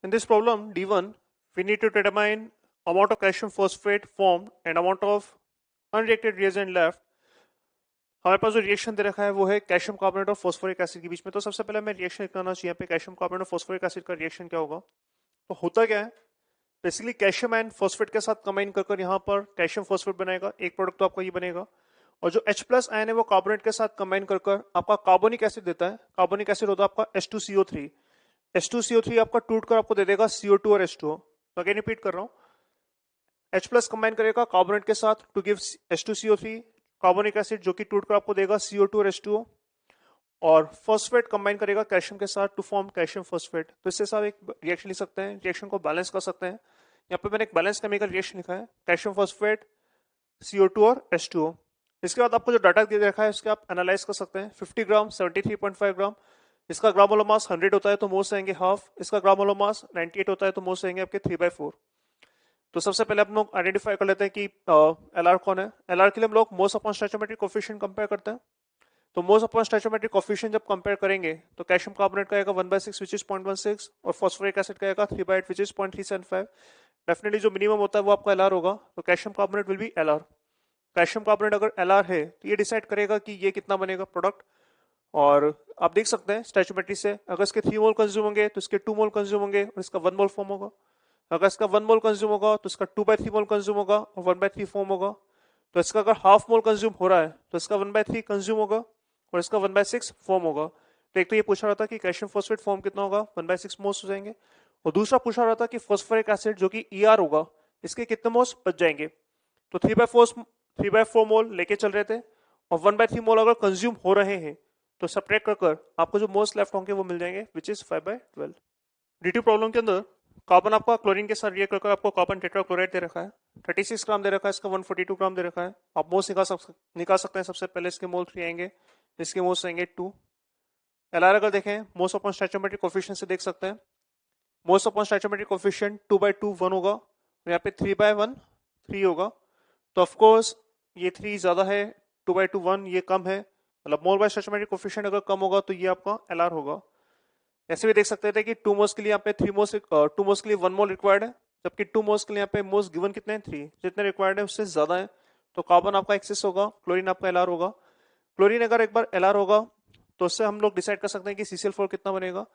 In this problem D1, we need to determine amount of calcium phosphate formed and amount of unreacted reagent left. हमारे पास जो reaction दे रखा है वो है calcium carbonate और phosphoric acid के बीच में। तो सबसे पहले हमें रिएक्शन लिखना चाहिए यहाँ पे कैल्शियम कार्बोनेट और फोस्फोरिक एसिड का रिएक्शन क्या होगा। तो होता क्या है, बेसिकली कैल्शियम एंड फोस्फेट के साथ कंबाइन कर यहाँ पर कैल्शियम फोस्फेट बनेगा, एक प्रोडक्ट तो आपका ये बनेगा। और जो H प्लस आयन है वो कार्बोनेट के साथ कंबाइन कर आपका कार्बोनिक एसिड देता है। कार्बोनिक एसिड होता है आपका H2CO3। H2CO3 आपका टूट कर आपको दे देगा CO2 और H2O। तो अगेन रिपीट कर रहा हूँ, H प्लस कंबाइन करेगा कार्बोनेट के साथ to give H2CO3 carbonic acid जो कि टूट कर आपको देगा CO2 और H2O। और फॉस्फेट कंबाइन करेगा कैल्शियम के साथ टू फॉर्म कैल्शियम फॉस्फेट। तो इससे साथ एक रिएक्शन लिख सकते हैं, रिएक्शन को बैलेंस कर सकते हैं। यहाँ पे मैंने एक बैलेंस केमिकल रिएक्शन लिखा है, कैल्शियम फॉस्फेट CO2 और H2O। इसके बाद आपको जो डाटा दे रखा है उसके आप एनालाइज कर सकते हैं। 50 ग्राम 73.5 ग्राम, इसका ग्राम मोलर मास 100 होता है तो मोल्स आएंगे हाफ, इसका ग्राम मोलर मास 98 होता है तो मोल्स आएंगे आपके 3/4। तो सबसे पहले हम लोग आइडेंटिफाई कर लेते हैं कि LR कौन है। LR के लिए हम लोग moles upon stoichiometric coefficient compare करते हैं। तो मोल्स अपॉन स्टोइचोमेट्रिक कोएफिशिएंट जब कंपेयर करेंगे तो कैल्शियम कार्बोनेट का आएगा 1/6 विच इज 0.16 और फॉस्फोरिक एसिड का आएगा 3/8 विच इज 0.375। डेफिनेटली जो मिनिमम होता है वो आपका LR होगा, तो calcium carbonate will be LR। Calcium carbonate अगर LR है तो ये डिसाइड करेगा कि ये कितना बनेगा प्रोडक्ट। और आप देख सकते हैं स्टोइचोमेट्री से, अगर इसके 3 मोल कंज्यूम होंगे तो इसके 2 मोल कंज्यूम होंगे और इसका 1 मोल फॉर्म होगा। अगर इसका 1 मोल कंज्यूम होगा तो इसका 2/3 मोल कंज्यूम होगा और 1/3 फॉर्म होगा। तो इसका अगर हाफ मोल कंज्यूम हो रहा है तो इसका 1/3 कंज्यूम होगा और इसका 1/6 फॉर्म होगा। तो एक तो ये पूछा रहा था कि कैल्शियम फॉस्फेट फॉर्म कितना होगा, 1/6 मोल्स हो जाएंगे। और दूसरा पूछा रहा था कि फॉस्फोरिक एसिड जो कि ER होगा इसके कितने मोल्स बच जाएंगे। तो 3/4 मोल लेके चल रहे थे और 1/3 मोल अगर कंज्यूम हो रहे हैं तो सब्ट्रैक्ट कर आपको जो मोल्स लेफ्ट होंगे वो मिल जाएंगे विच इज 5/12। D2 प्रॉब्लम के अंदर कार्बन आपका क्लोरीन के साथ रिएक्ट कर आपको कार्बन टेट्राक्लोराइड दे रखा है, 36 ग्राम दे रखा है, इसका 142 ग्राम दे रखा है। आप मोल्स निकाल सकते हैं। सबसे पहले इसके मोल 3 आएंगे, इसके मोल्स आएंगे 2। LR अगर देखें मोल्स अपॉन स्टोइचोमेट्रिक कोएफिशिएंट से देख सकते हैं, मोल्स अपॉन स्टोइचोमेट्रिक कोएफिशिएंट 2/2 1 होगा और यहाँ पे 3/1 3 होगा। तो ऑफकोर्स ये 3 ज्यादा है, 2/2 1 ये कम है, मतलब मोल बाय स्टोइचोमेट्रिक कोएफिशिएंट अगर कम होगा तो ये आपका LR होगा। ऐसे भी देख सकते थे कि 2 मोल्स के लिए यहाँ पे 2 मोल्स के लिए 1 मोल रिक्वायर्ड है, जबकि 2 मोल्स के लिए यहाँ पे मोल्स गिवन कितने हैं 3, जितने रिक्वायर्ड है उससे ज्यादा है। तो कार्बन आपका एक्सेस होगा, क्लोरीन आपका LR होगा। क्लोरीन अगर एक बार LR होगा तो उससे हम लोग डिसाइड कर सकते हैं कि CCl4 कितना बनेगा।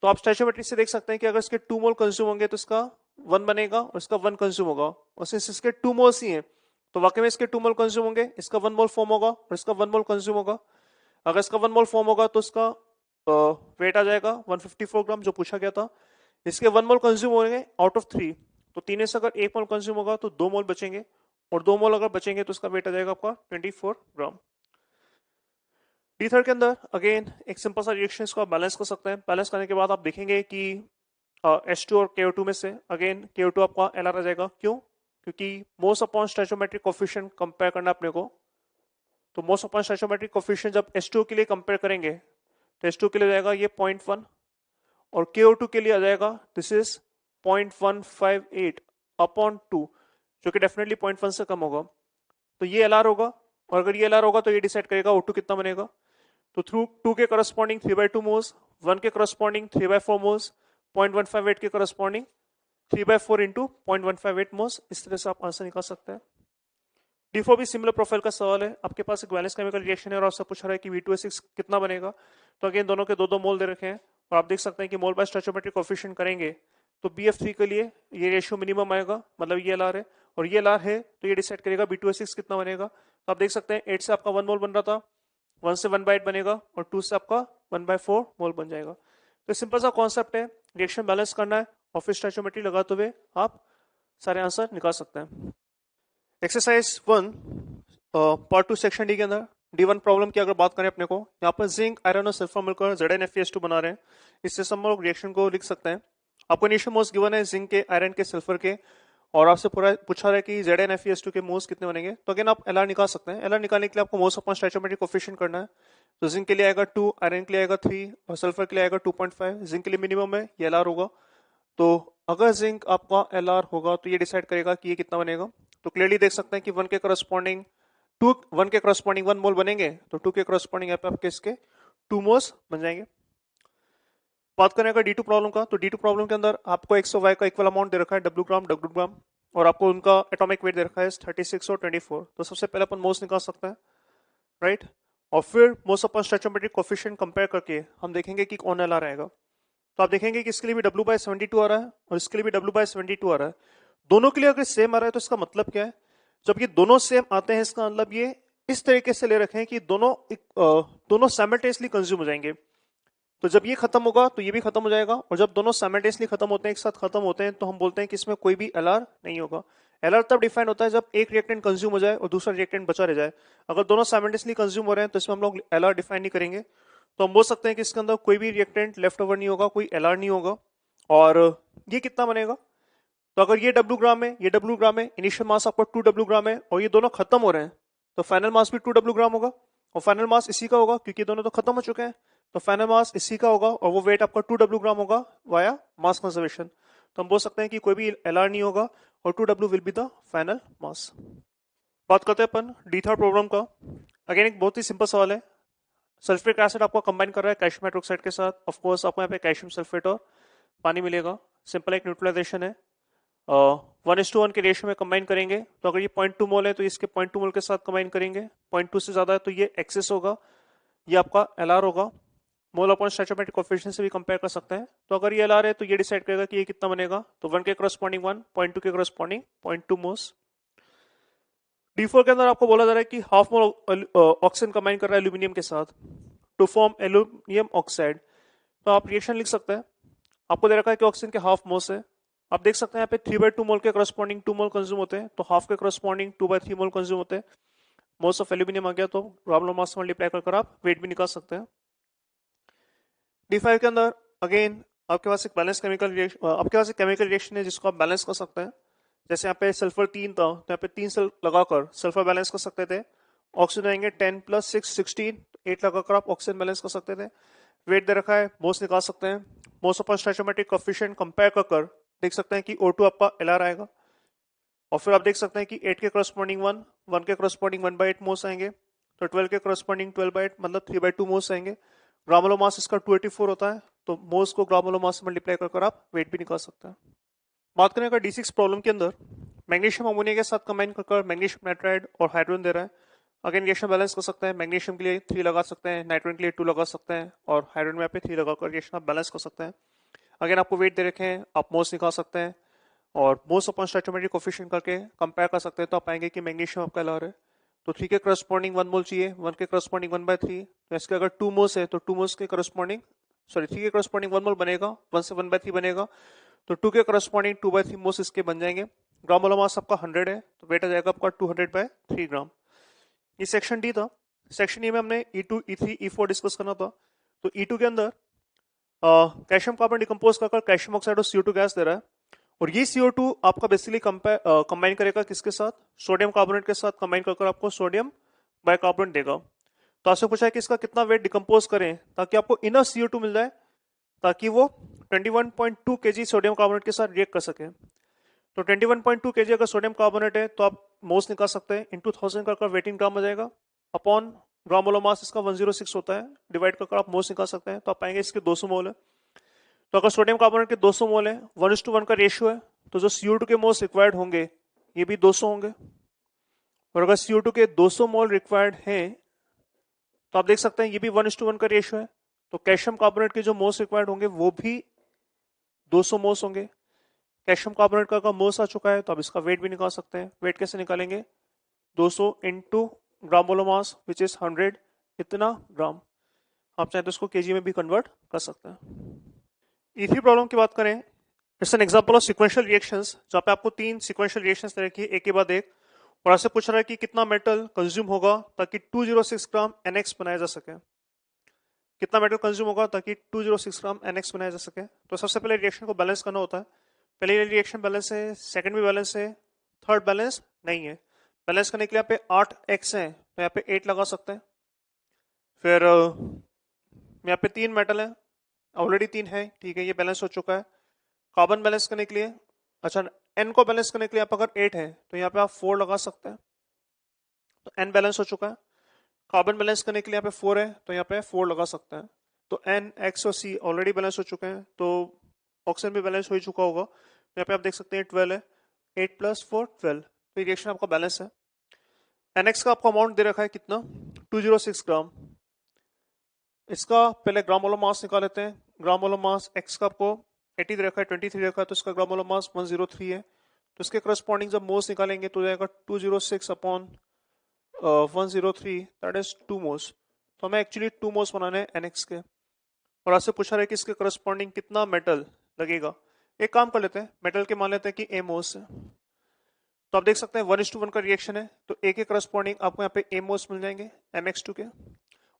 तो आप स्टोइचोमेट्री से देख सकते हैं कि अगर इसके 2 मोल कंज्यूम होंगे तो इसका 1 बनेगा और इसका 1 कंज्यूम होगा। और सिंस इसके 2 मोल्स ही हैं तो वाकई में इसके 2 मोल कंज्यूम होंगे, इसका 1 मोल फॉर्म होगा और इसका 1 मोल कंज्यूम होगा। अगर इसका 1 मोल फॉर्म होगा तो इसका वेट आ जाएगा 154 ग्राम जो पूछा गया था। इसके 1 मोल कंज्यूम होंगे आउट ऑफ 3, तो 3 से अगर 1 मोल कंज्यूम होगा तो 2 मोल बचेंगे और 2 मोल अगर बचेंगे तो इसका वेट आ जाएगा आपका 24 ग्राम। D3 के अंदर अगेन एक सिंपल सा रिएक्शन इसको आप बैलेंस कर सकते हैं। बैलेंस करने के बाद आप देखेंगे कि H2 और KO2 में से अगेन KO2 आपका LR आ जाएगा। क्यों? क्योंकि moles upon stoichiometric coefficient compare करना अपने को। तो मोल्स अपॉन स्टोइचोमेट्रिक कोएफिशिएंट जब H2 के लिए कंपेयर करेंगे तो H2 के लिए जाएगा ये 0.1 और KO2 के लिए आ जाएगा दिस इज 0.158 अपॉन 2 जो कि डेफिनेटली 0.1 से कम होगा। तो ये LR होगा और अगर ये LR होगा तो ये डिसाइड करेगा O2 कितना बनेगा। तो थ्रू 2 के करस्पॉन्डिंग 3/2 मोल्स, 1 के करस्पॉन्डिंग 3/4 मोल्स, 0.158 के करस्पॉन्डिंग 3/4 इंटू 0.158 मोल्स। इस तरह से आप आंसर निकाल सकते हैं। D4 भी सिमिलर प्रोफाइल का सवाल है। आपके पास एक वैलेंस केमिकल रिएक्शन है और आपसे पूछ रहा है कि V2S6 कितना बनेगा। तो अगेन दोनों के 2-2 मोल दे रखे हैं और आप देख सकते हैं कि मोल बाय स्टोइचोमेट्रिक कोएफिशिएंट करेंगे तो BF3 के लिए ये रेशियो मिनिमम आएगा, मतलब ये LR है और ये LR है तो ये डिसाइड करेगा V2S6 कितना बनेगा। तो आप देख सकते हैं 8 से आपका 1 मोल बन रहा था, 1 से 1/8 बनेगा और 2 से आपका 1/4 मोल बन जाएगा। तो सिंपल सा कॉन्सेप्ट है, रिएक्शन बैलेंस करना है और फिर स्टोइचोमेट्री लगाते हुए आप सारे आंसर निकाल सकते हैं। एक्सरसाइज 1 पार्ट 2 सेक्शन डी के अंदर D1 प्रॉब्लम की अगर बात करें अपने को, यहाँ पर जिंक आयरन और सल्फर मिलकर ZnFeS2 बना रहे हैं। इससे हम लोग रिएक्शन को लिख सकते हैं। आपको इनिशियल मोल्स गिवन है जिंक के, आयरन के, सल्फर के और आपसे पूरा पूछा रहा है कि ZnFeS2 के मोल्स कितने बनेंगे। तो अगेन आप LR निकाल सकते हैं। LR निकालने के लिए आपको मोल्स अपॉन स्टोइचोमेट्रिक कोएफिशिएंट करना है। तो जिंक के लिए आएगा 2, आयरन के लिए आएगा 3 और सल्फर के लिए आएगा 2.5। जिंक के लिए मिनिमम है, ये LR होगा। तो अगर जिंक आपका LR होगा तो ये डिसाइड करेगा कि ये कितना बनेगा। तो क्लियरली देख सकते हैं कि 1 के करस्पॉन्डिंग 1 मोल बनेंगे तो 2 के करस्पॉन्डिंग यहाँ पे आपके इसके 2 मोल्स बन जाएंगे। बात करें अगर D2 प्रॉब्लम का, तो D2 प्रॉब्लम के अंदर आपको एक्स और वाई का इक्वल अमाउंट दे रखा है, डब्ल्यू ग्राम, और आपको उनका एटॉमिक वेट दे रखा है 36 और 24। तो सबसे पहले अपन मोस निकाल सकते हैं, राइट। और फिर मोस अपन स्टोइचोमेट्रिक कोफिशिएंट कंपेयर करके हम देखेंगे कि कौन एलआर आएगा। तो आप देखेंगे कि इसके लिए भी W/72 आ रहा है और इसके लिए भी W/72 आ रहा है। दोनों के लिए अगर सेम आ रहा है तो इसका मतलब क्या है? जब ये दोनों सेम आते हैं इसका मतलब ये इस तरीके से ले रखे हैं कि दोनों साइमल्टेनियसली कंज्यूम हो जाएंगे। तो जब ये खत्म होगा तो ये भी खत्म हो जाएगा, और जब दोनों साइमल्टेनियसली खत्म होते हैं, एक साथ खत्म होते हैं, तो हम बोलते हैं कि इसमें कोई भी एलआर नहीं होगा। एलआर तब डिफाइन होता है जब एक रिएक्टेंट कंज्यूम हो जाए और दूसरा रिएक्टेंट बचा रह जाए। अगर दोनों साइमल्टेनियसली कंज्यूम हो रहे हैं तो इसमें हम लोग एलआर डिफाइन नहीं करेंगे। तो हम बोल सकते हैं कि इसके अंदर कोई भी रिएक्टेंट लेफ्ट ओवर नहीं होगा, कोई एलआर नहीं होगा। और ये कितना बनेगा? तो अगर ये डब्ल्यू ग्राम है, ये डब्ल्यू ग्राम है, इनिशियल मास आपका 2 डब्ल्यू ग्राम है, और ये दोनों खत्म हो रहे हैं, तो फाइनल मास भी 2 डब्ल्यू ग्राम होगा, और फाइनल मास इसी का होगा क्योंकि दोनों तो खत्म हो चुके हैं। तो फाइनल मास इसी का होगा और वो वेट आपका 2 डब्ल्यू ग्राम होगा वाया मास कंजर्वेशन। तो हम बोल सकते हैं कि कोई भी एलआर नहीं होगा और 2 W will be the final mass. बात करते हैं अपन D3 प्रॉब्लम का। अगेन एक बहुत ही सिंपल सवाल है। सल्फ्यूरिक एसिड आपको कंबाइन कर रहा है कैल्शियम हाइड्रोक्साइड के साथ। ऑफ कोर्स आपको यहाँ पे कैल्शियम सल्फेट और पानी मिलेगा। सिंपल एक न्यूट्रलाइजेशन है। 1:1 के रेशियो में कंबाइन करेंगे, तो अगर ये 0.2 मोल है तो इसके 0.2 मोल के साथ कंबाइन करेंगे। 0.2 से ज्यादा है तो ये एक्सेस होगा, ये आपका एलआर होगा। मोल अपॉन स्टोइचोमेट्रिक कोएफिशिएंट से भी कंपेयर कर सकते हैं। तो अगर ये एलआर है तो ये डिसाइड करेगा कि ये कितना बनेगा। तो 1 के करस्पॉन्डिंग 1, 0.2 के करस्पॉन्डिंग 0.2 मोल्स। D4 के अंदर आपको बोला जा रहा है कि हाफ मोल ऑक्सीजन कंबाइन कर रहा है एल्यूमिनियम के साथ टू फॉर्म एल्यूमिनियम ऑक्साइड। तो आप रिएक्शन लिख सकते हैं। आपको दे रखा है कि ऑक्सीजन के हाफ मोल्स है। आप देख सकते हैं यहाँ पे 3/2 मोल के करस्पॉन्डिंग 2 मोल कंज्यूम होते हैं, तो हाफ के करस्पॉन्डिंग 2/3 मोल कंज्यूम होते हैं। मोल्स ऑफ एल्यूमिनियम आ गया तो ग्राम मास मल्टीप्लाई कर आप वेट भी निकाल सकते हैं। D5 के अंदर अगेन आपके पास एक बैलेंस केमिकल रिएक्शन, आपके पास एक केमिकल रिएक्शन है जिसको आप बैलेंस कर सकते हैं। जैसे यहाँ पे सल्फर 3 था तो यहाँ पे 3 सेल लगाकर सल्फर बैलेंस कर सकते थे। ऑक्सीजन आएंगे 10 + 6 16, 8 लगाकर आप ऑक्सीजन बैलेंस कर सकते थे। वेट दे रखा है, मोल्स निकाल सकते हैं। Moles upon stoichiometric coefficient compare कर देख सकते हैं कि O2 आपका एलआर आएगा। और फिर आप देख सकते हैं कि 8 के करस्पॉन्डिंग 1, 1 के करस्पॉन्डिंग 1/8 मोल्स आएंगे। तो 12 के करस्पॉन्डिंग 12/8 मतलब 3/2 मोल्स आएंगे। ग्राम मोल मास इसका 284 होता है, तो मोल्स को ग्राम मोल मास से मल्टीप्लाई कर आप वेट भी निकाल सकते हैं। बात करें अगर D6 प्रॉब्लम के अंदर मैग्नीशियम अमोनिया के साथ कंबाइन कर मैग्नीशियम नाइट्राइड और हाइड्रोजन दे रहा है। अगेन रिएक्शन बैलेंस कर सकते हैं। मैग्नीशियम के लिए 3 लगा सकते हैं, नाइट्रोजन के लिए 2 लगा सकते हैं, और हाइड्रोजन में पे 3 लगाकर रिएक्शन आप बैलेंस कर सकते हैं। अगेन आपको वेट दे रखे हैं, आप मोल्स निकाल सकते हैं और मोल्स अपॉन स्टोइचोमेट्रिक कोएफिशिएंट करके कंपेयर कर सकते हैं। तो आप पाएंगे कि मैग्नीशियम आपका एलआर है, तो 3 के करस्पॉन्डिंग 1 मोल चाहिए, 1 के करस्पॉन्डिंग 1/3। तो इसके अगर 2 मोल्स है तो 2 मोल्स के करस्पॉन्डिंग 3 के करस्पॉन्डिंग 1 मोल बनेगा, 1 से 1/3 बनेगा, तो 2 के करस्पॉन्डिंग 2/3 मोल्स इसके बन जाएंगे। ग्राम मोल मास आपका 100 है, तो वेट आ जाएगा आपका 200/3 ग्राम। ये सेक्शन डी था। सेक्शन ई में हमने E2, E3, E4 डिस्कस करना था। तो E2 के अंदर कैल्शियम कार्बन डिकम्पोज कर कैल्शियम ऑक्साइड और CO2 गैस दे रहा है, और ये CO2 आपका बेसिकली कंबाइन करेगा किसके साथ? सोडियम कार्बोनेट के साथ कंबाइन कर आपको सोडियम बाइकार्बोनेट देगा। तो आपसे पूछा है कि इसका कितना वेट डिकम्पोज करें ताकि आपको इनफ CO2 मिल जाए, ताकि वो 21.2 kg सोडियम कार्बोनेट के साथ रिएक्ट कर सके। तो 21.2 kg अगर सोडियम कार्बोनेट है तो आप मोल्स निकाल सकते हैं। इंटू 1000 कर वेट इन ग्राम आ जाएगा, अपॉन ग्राम मोल मास इसका 106 होता है, डिवाइड कर आप मोल्स निकाल सकते हैं। तो आप पाएंगे इसके 200 मोल है। तो अगर सोडियम कार्बोनेट के 200 मोल है, 1:1 का रेशियो है, तो जो CO2 के मोल्स रिक्वायर्ड होंगे ये भी 200 होंगे। और अगर CO2 के 200 मोल रिक्वायर्ड हैं तो आप देख सकते हैं ये भी 1:1 का रेशियो है, तो कैल्शियम कार्बोनेट के जो मोल्स रिक्वायर्ड होंगे वो भी 200 मोल्स होंगे। कैल्शियम कार्बोनेट का अगर मोल्स आ चुका है तो आप इसका वेट भी निकाल सकते हैं। वेट कैसे निकालेंगे? 200 into gram mole mass which is 100, इतना ग्राम। आप चाहे तो इसको केजी में भी कन्वर्ट कर सकते हैं। E3 प्रॉब्लम की बात करें, it's an example of sequential reactions, जहां पे आपको 3 सीक्वेंशियल रिएक्शंस दे रखी है एक के बाद एक, और आपसे पूछ रहा है कि कितना मेटल कंज्यूम होगा ताकि 206 ग्राम NX बनाया जा सके। कितना मेटल कंज्यूम होगा ताकि 206 ग्राम NX बनाया जा सके? तो सबसे पहले रिएक्शन को बैलेंस करना होता है। पहले रिएक्शन बैलेंस है, सेकंड भी बैलेंस है, थर्ड बैलेंस नहीं है। बैलेंस करने के लिए यहाँ पे 8x है तो यहाँ पे 8 लगा सकते हैं। फिर यहाँ पे 3 मेटल है, ऑलरेडी 3 है, ठीक है, ये बैलेंस हो चुका है। कार्बन बैलेंस करने के लिए, अच्छा N को बैलेंस करने के लिए आप अगर 8 है तो यहाँ पे आप 4 लगा सकते हैं, तो N बैलेंस हो चुका है। कार्बन बैलेंस करने के लिए यहाँ पे 4 है तो यहाँ पे 4 लगा सकते हैं। तो N, X और C ऑलरेडी बैलेंस हो चुके हैं, तो ऑक्सीजन भी बैलेंस हो ही चुका होगा। यहाँ पे आप देख सकते हैं 12 है, 8 + 4 12, तो रिएक्शन आपका बैलेंस है। NX का आपका अमाउंट दे रखा है कितना, 206 ग्राम। इसका पहले ग्राम मोलर मास निकाल लेते हैं। ग्राम मोलर मास X का आपको 80 दे रखा है, 23 रखा है, तो इसका ग्राम मोलर मास 103 है। तो इसके करस्पॉन्डिंग जब मोल्स निकालेंगे तो जाएगा 206 अपॉन 103, दैट इज 2 मोल्स। तो हमें एक्चुअली 2 मोल्स बनाने हैं NX के, और आपसे पूछा रहा है कि इसके करस्पॉन्डिंग कितना मेटल लगेगा। एक काम कर लेते हैं, मेटल के मान लेते हैं कि A मोल्स है। तो आप देख सकते हैं 1:1 का रिएक्शन है, तो A के करस्पॉन्डिंग आपको यहाँ पे A मोल्स मिल जाएंगे MX2 के,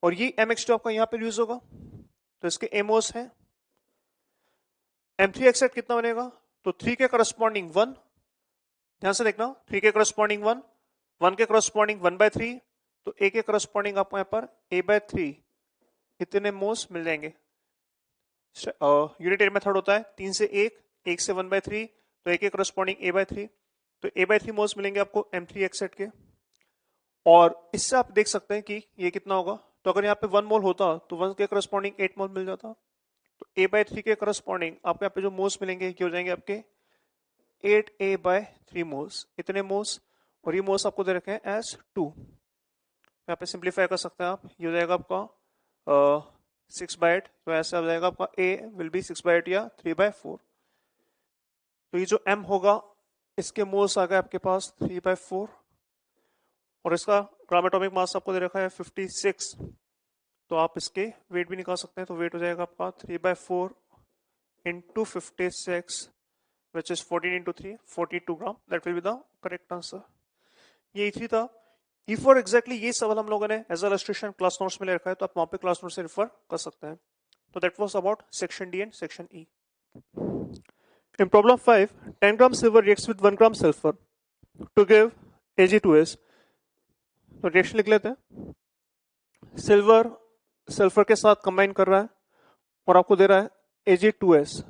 और ये MX2 आपका यहाँ पे यूज होगा, तो इसके A मोल्स हैं। M3X8 कितना बनेगा, तो 3 के करस्पॉन्डिंग 1, ध्यान से देखना, 3 के करस्पॉन्डिंग 1, 1 के करस्पॉन्डिंग 1/3, तो A के करस्पॉन्डिंग आपको यहाँ पर A/3 इतने मोल्स मिल जाएंगे। यूनिटरी मेथड होता है 3 से 1, 1 से 1/3, तो A के करस्पॉन्डिंग A/3, तो A/3 मोल्स मिलेंगे आपको M3X8 के। और इससे आप देख सकते हैं कि ये कितना होगा, तो अगर यहाँ पे 1 मोल होता तो 1 के करस्पॉन्डिंग 8 मोल मिल जाता, तो A/3 के करस्पॉन्डिंग आपको यहाँ पे जो मोल्स मिलेंगे ये हो जाएंगे आपके 8A/3 मोल्स, इतने मोल्स, और ये मोल्स आपको दे रखे हैं एज 2। यहाँ पे सिंप्लीफाई कर सकते हैं आप, ये हो जाएगा आपका 6/8, तो ऐसे आ जाएगा आपका A विल बी 6/8 या 3/4। तो ये जो M होगा इसके मोल्स आ गए आपके पास 3/4, और इसका ग्राम एटॉमिक मास आपको दे रखा है 56, तो आप इसके वेट भी निकाल सकते हैं। तो वेट हो जाएगा आपका 3/4 into 56, which is 14 into 3, 42 gram, that will be the correct answer। ये E3 था। E4 एग्जैक्टली ये सवाल हम लोगों ने एज इलस्ट्रेशन क्लास नोट्स में ले रखा है, तो आप वहां पे क्लास नोट से रेफर कर सकते हैं। तो that was about section D and section E. In problem 5, 10 gram silver reacts with 1 gram sulfur to give Ag2S। तो रिएक्शन लिख लेते हैं। सिल्वर सल्फर के साथ कंबाइन कर रहा है और आपको दे रहा है Ag2S।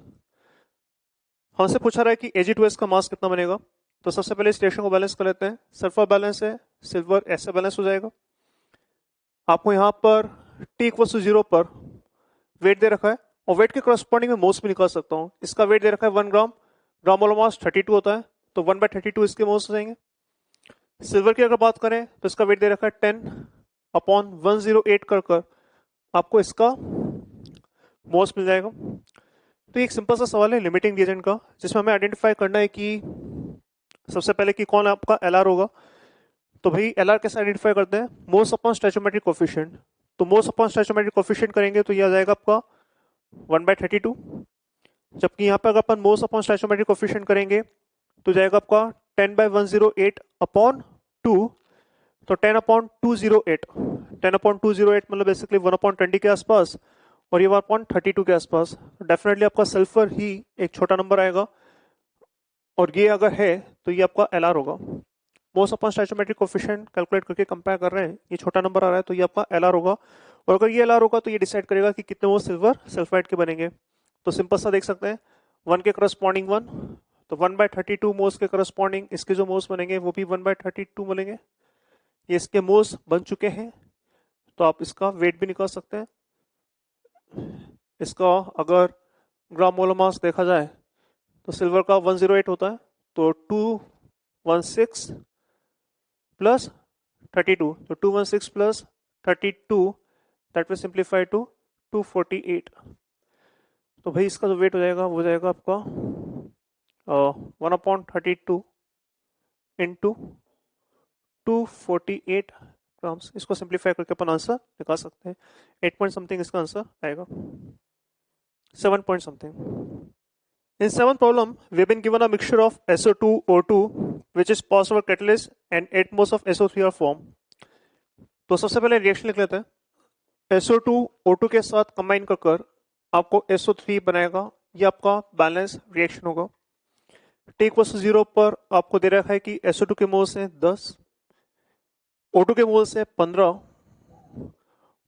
हमसे पूछा रहा है कि Ag2S का मास कितना बनेगा। तो सबसे पहले इस रिएक्शन को बैलेंस कर लेते हैं। सल्फर बैलेंस है, सिल्वर ऐसे बैलेंस हो जाएगा। आपको यहाँ पर T = 0 पर वेट दे रखा है, और वेट के करस्पॉन्डिंग में मोल्स भी निकाल सकता हूँ। इसका वेट दे रखा है 1 ग्राम, ग्राम मोलर मास 32 होता है, तो 1/32 इसके मोल्स हो जाएंगे। सिल्वर की अगर बात करें तो इसका वेट दे रखा है 10/108 कर आपको इसका मोल्स मिल जाएगा। तो एक सिंपल सा सवाल है लिमिटिंग रिएजेंट का, जिसमें हमें आइडेंटिफाई करना है कि सबसे पहले कि कौन आपका LR होगा। तो भाई LR कैसे आइडेंटिफाई करते हैं, मोल्स अपॉन स्टोइचियोमेट्रिक कोएफिशिएंट। तो मोल्स अपॉन स्टोइचियोमेट्रिक कोएफिशिएंट करेंगे तो ये आ जाएगा आपका 1/32, जबकि यहाँ पे अगर अपन मोल्स अपॉन स्टोइचियोमेट्रिक कोएफिशिएंट करेंगे तो जाएगा आपका 10/108 अपॉन 2, तो 10/208, 10/208 मतलब बेसिकली 1/20 के आसपास, और ये 1/32 के आसपास। डेफिनेटली आपका सल्फर ही एक छोटा नंबर आएगा, और ये अगर है तो ये आपका LR होगा। मोल्स अपॉन स्टोइचियोमेट्रिक कोएफिशिएंट कैलकुलेट करके कंपेयर कर रहे हैं, ये छोटा नंबर आ रहा है तो ये आपका LR होगा। और अगर ये LR होगा तो ये डिसाइड करेगा कि कितने मोल्स सिल्वर सल्फाइड के बनेंगे। तो सिंपल सा देख सकते हैं, 1 के करस्पॉन्डिंग 1, तो 1/32 मोल्स के करस्पॉन्डिंग इसके जो मोल्स बनेंगे वो भी 1/32 बनेंगे। ये इसके मोल्स बन चुके हैं, तो आप इसका वेट भी निकाल सकते हैं। इसका अगर ग्राम मोलर मास देखा जाए तो सिल्वर का 108 होता है, तो 216 प्लस 32, तो 216 plus 32 that will simplify to 248। तो भाई इसका जो वेट हो जाएगा वो जाएगा आपका 1/32 इंटू 248 ग्राम्स। इसको सिंप्लीफाई करके अपन आंसर निकाल सकते हैं। 8 पॉइंट समथिंग इसका आंसर आएगा, 7 point something. In 7th problem, we have been given a mixture of SO2, O2, which is passed over catalyst, and 8 moles of SO3 are formed. तो सबसे पहले रिएक्शन लिख लेते हैं। SO2 O2 के साथ कंबाइन कर आपको SO3 बनाएगा, ये आपका बैलेंस रिएक्शन होगा। T = 0 पर आपको दे रखा है कि SO2 के मोल्स हैं 10, O2 के मोल्स हैं 15,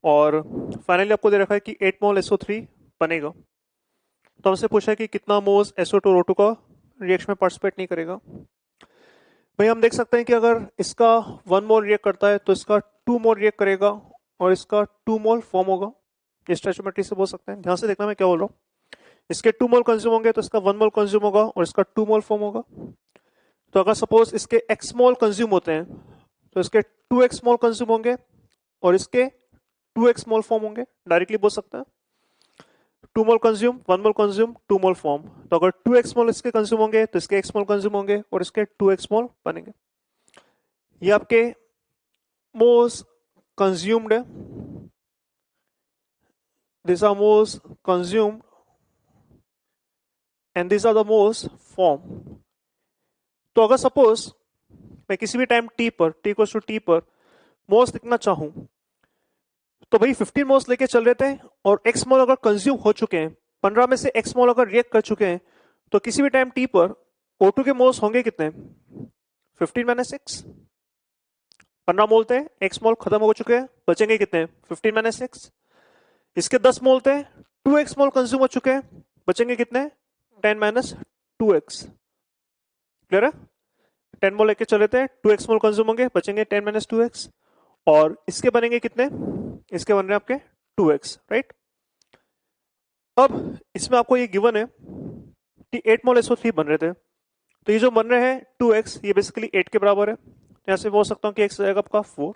और फाइनली आपको दे रखा है कि 8 मोल SO3 बनेगा। तो हमसे पूछा है कि कितना मोल्स SO2 और O2 का रिएक्शन में पार्टिसिपेट नहीं करेगा। भाई हम देख सकते हैं कि अगर इसका 1 मोल रिएक्ट करता है तो इसका 2 मोल रिएक्ट करेगा, और इसका 2 मोल फॉर्म होगा। ये स्टोइचियोमेट्री से बोल सकते हैं। ध्यान से देखना मैं क्या बोल रहा हूँ। इसके 2 मोल कंज्यूम होंगे तो इसका 1 मोल कंज्यूम होगा और इसका 2 मोल फॉर्म होगा। तो अगर सपोज इसके x मोल कंज्यूम होते हैं तो इसके 2x मोल कंज्यूम होंगे और इसके 2x मोल फॉर्म होंगे। डायरेक्टली बोल सकते हैं 2 मोल कंज्यूम, 1 मोल कंज्यूम, 2 मोल फॉर्म। तो अगर 2x मोल इसके कंज्यूम होंगे तो इसके x मोल कंज्यूम होंगे और इसके 2x मोल बनेंगे। ये आपके मोल्स कंज्यूम्ड है, these are moles consumed and these are the moles formed। तो अगर सपोज मैं किसी भी टाइम t पर t पर मोल्स लिखना चाहूं तो भाई 15 मोल्स लेके चल रहे थे और x मोल अगर कंज्यूम हो चुके हैं, 15 में से x मोल अगर रिएक्ट कर चुके हैं तो किसी भी टाइम t पर O2 के मोल्स होंगे कितने? 15 माइनस 6। 15 मोल थे, x मोल खत्म हो चुके हैं, बचेंगे कितने? 15 माइनस 6। इसके 10 मोल थे, 2x मोल कंज्यूम हो चुके हैं, बचेंगे कितने? 10 माइनस 2x। क्लियर है? 10 मोल लेके चले थे, 2x मोल कंज्यूम होंगे, बचेंगे 10 माइनस 2x। और इसके बनेंगे कितने? इसके बन रहे हैं आपके 2x, राइट? अब इसमें आपको ये गिवन है कि 8 मोल SO3 बन रहे थे, तो ये जो बन रहे हैं 2x, ये बेसिकली 8 के बराबर है। यहां से बोल सकता हूं कि x आएगा आपका 4।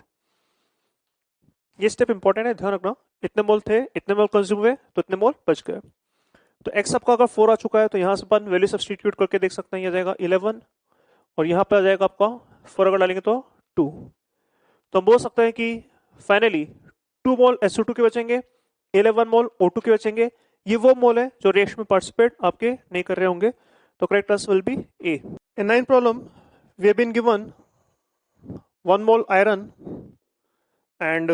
ये स्टेप इंपॉर्टेंट है, ध्यान रखना। इतने मोल थे, इतने मोल कंज्यूम हुए, तो इतने मोल बच गए। तो x आपका अगर 4 आ चुका है तो यहां से अपन वैल्यू सब्स्टिट्यूट करके देख सकते हैं। ये जाएगा 11 और यहाँ पे आ जाएगा आपका 4 अगर डालेंगे तो 2। तो हम बोल सकते हैं कि फाइनली 2 मोल SO2 के बचेंगे, 11 मोल O2 के बचेंगे। ये वो मोल है जो रिएक्शन में पार्टिसिपेट आपके नहीं कर रहे होंगे। तो correct answer will be A। In 9th problem we have been given 1 mole iron and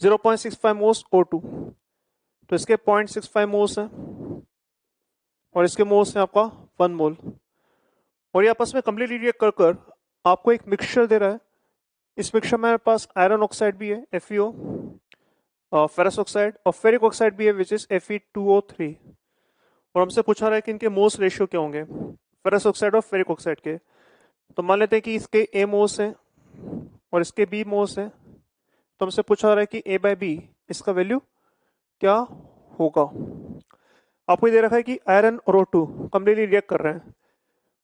0.65 moles O2। तो इसके 0.65 मोल्स हैं और इसके मोल्स हैं आपका 1 मोल। और ये आपस में कंप्लीटली रिएक्ट कर कर आपको एक मिक्सचर दे रहा है। इस मिक्सचर में हमारे पास आयरन ऑक्साइड भी है FeO, फेरस ऑक्साइड और फेरिक ऑक्साइड भी है विच इज Fe2O3। और हमसे पूछा रहा है कि इनके मोल्स रेशियो क्या होंगे, फेरस ऑक्साइड और फेरिक ऑक्साइड के। तो मान लेते हैं कि इसके A मोल्स हैं और इसके B मोल्स हैं। तो हमसे पूछा रहा है कि A/B इसका वैल्यू क्या होगा। आपको ये दे रखा है कि आयरन और O2 कंप्लीटली रिएक्ट कर रहे हैं।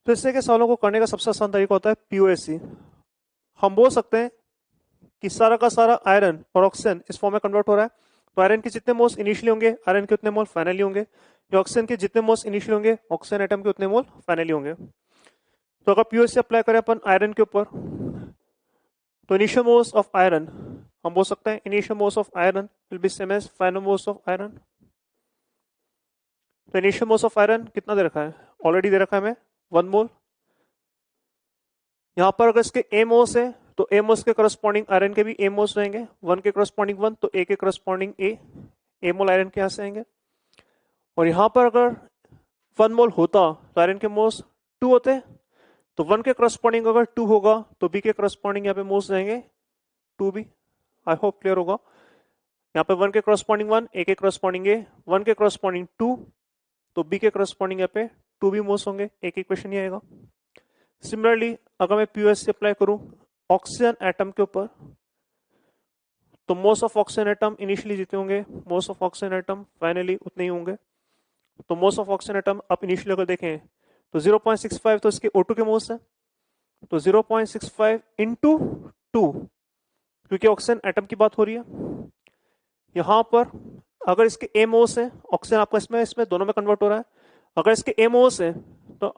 तो इससे के सवालों को करने का सबसे आसान तरीका होता है POSC। हम बोल सकते हैं कि सारा का सारा आयरन और ऑक्सीजन इस फॉर्म में कन्वर्ट हो रहा है। तो आयरन के जितने मोल्स इनिशियली होंगे, आयरन के उतने मोल फाइनली होंगे। ऑक्सीजन के जितने मोल्स इनिशियली होंगे, ऑक्सीजन एटम के उतने मोल फाइनली होंगे। तो अगर POSC अप्लाई करें अपन आयरन के ऊपर, तो इनिशियल मोल्स ऑफ आयरन हम बोल सकते हैं initial moles of iron will be same as final moles of iron. तो इनिशियल मोल्स ऑफ आयरन कितना दे रखा है? ऑलरेडी दे रखा है हमें 1 मोल। यहां पर अगर इसके A मोल्स है तो A मोल्स के करस्पॉन्डिंग आयरन के भी A मोल्स रहेंगे। 1 के करस्पॉन्डिंग 1 तो A के करस्पॉन्डिंग A मोल आयरन के यहां से आएंगे। और यहां पर अगर 1 मोल होता तो आयरन के मोल्स 2 होते। तो 1 के करस्पॉन्डिंग अगर 2 होगा तो B के करस्पॉन्डिंग यहाँ पे मोल्स रहेंगे 2B। आई होप क्लियर होगा। यहाँ पे 1 के करस्पॉन्डिंग 1, A के करस्पॉन्डिंग A, 1 के करस्पॉन्डिंग 2 तो B के करस्पॉन्डिंग यहाँ पे 2B मोल्स होंगे। एक ही क्वेश्चन ही आएगा। सिमिलरली अगर मैं POSC अप्लाई करूं ऑक्सीजन एटम के ऊपर, तो moles of oxygen atom initially जितने होंगे, moles of oxygen atom finally उतने ही होंगे। तो मोल्स ऑफ ऑक्सीजन एटम आप इनिशियली अगर देखें तो 0.65 तो इसके O2 के मोल्स हैं। तो 0.65 इंटू 2, क्योंकि ऑक्सीजन एटम की बात हो रही है। यहां पर अगर इसके A मोल्स हैं, ऑक्सीजन आपका इसमें दोनों में कन्वर्ट हो रहा है। अगर इसके A मोल्स हैं तो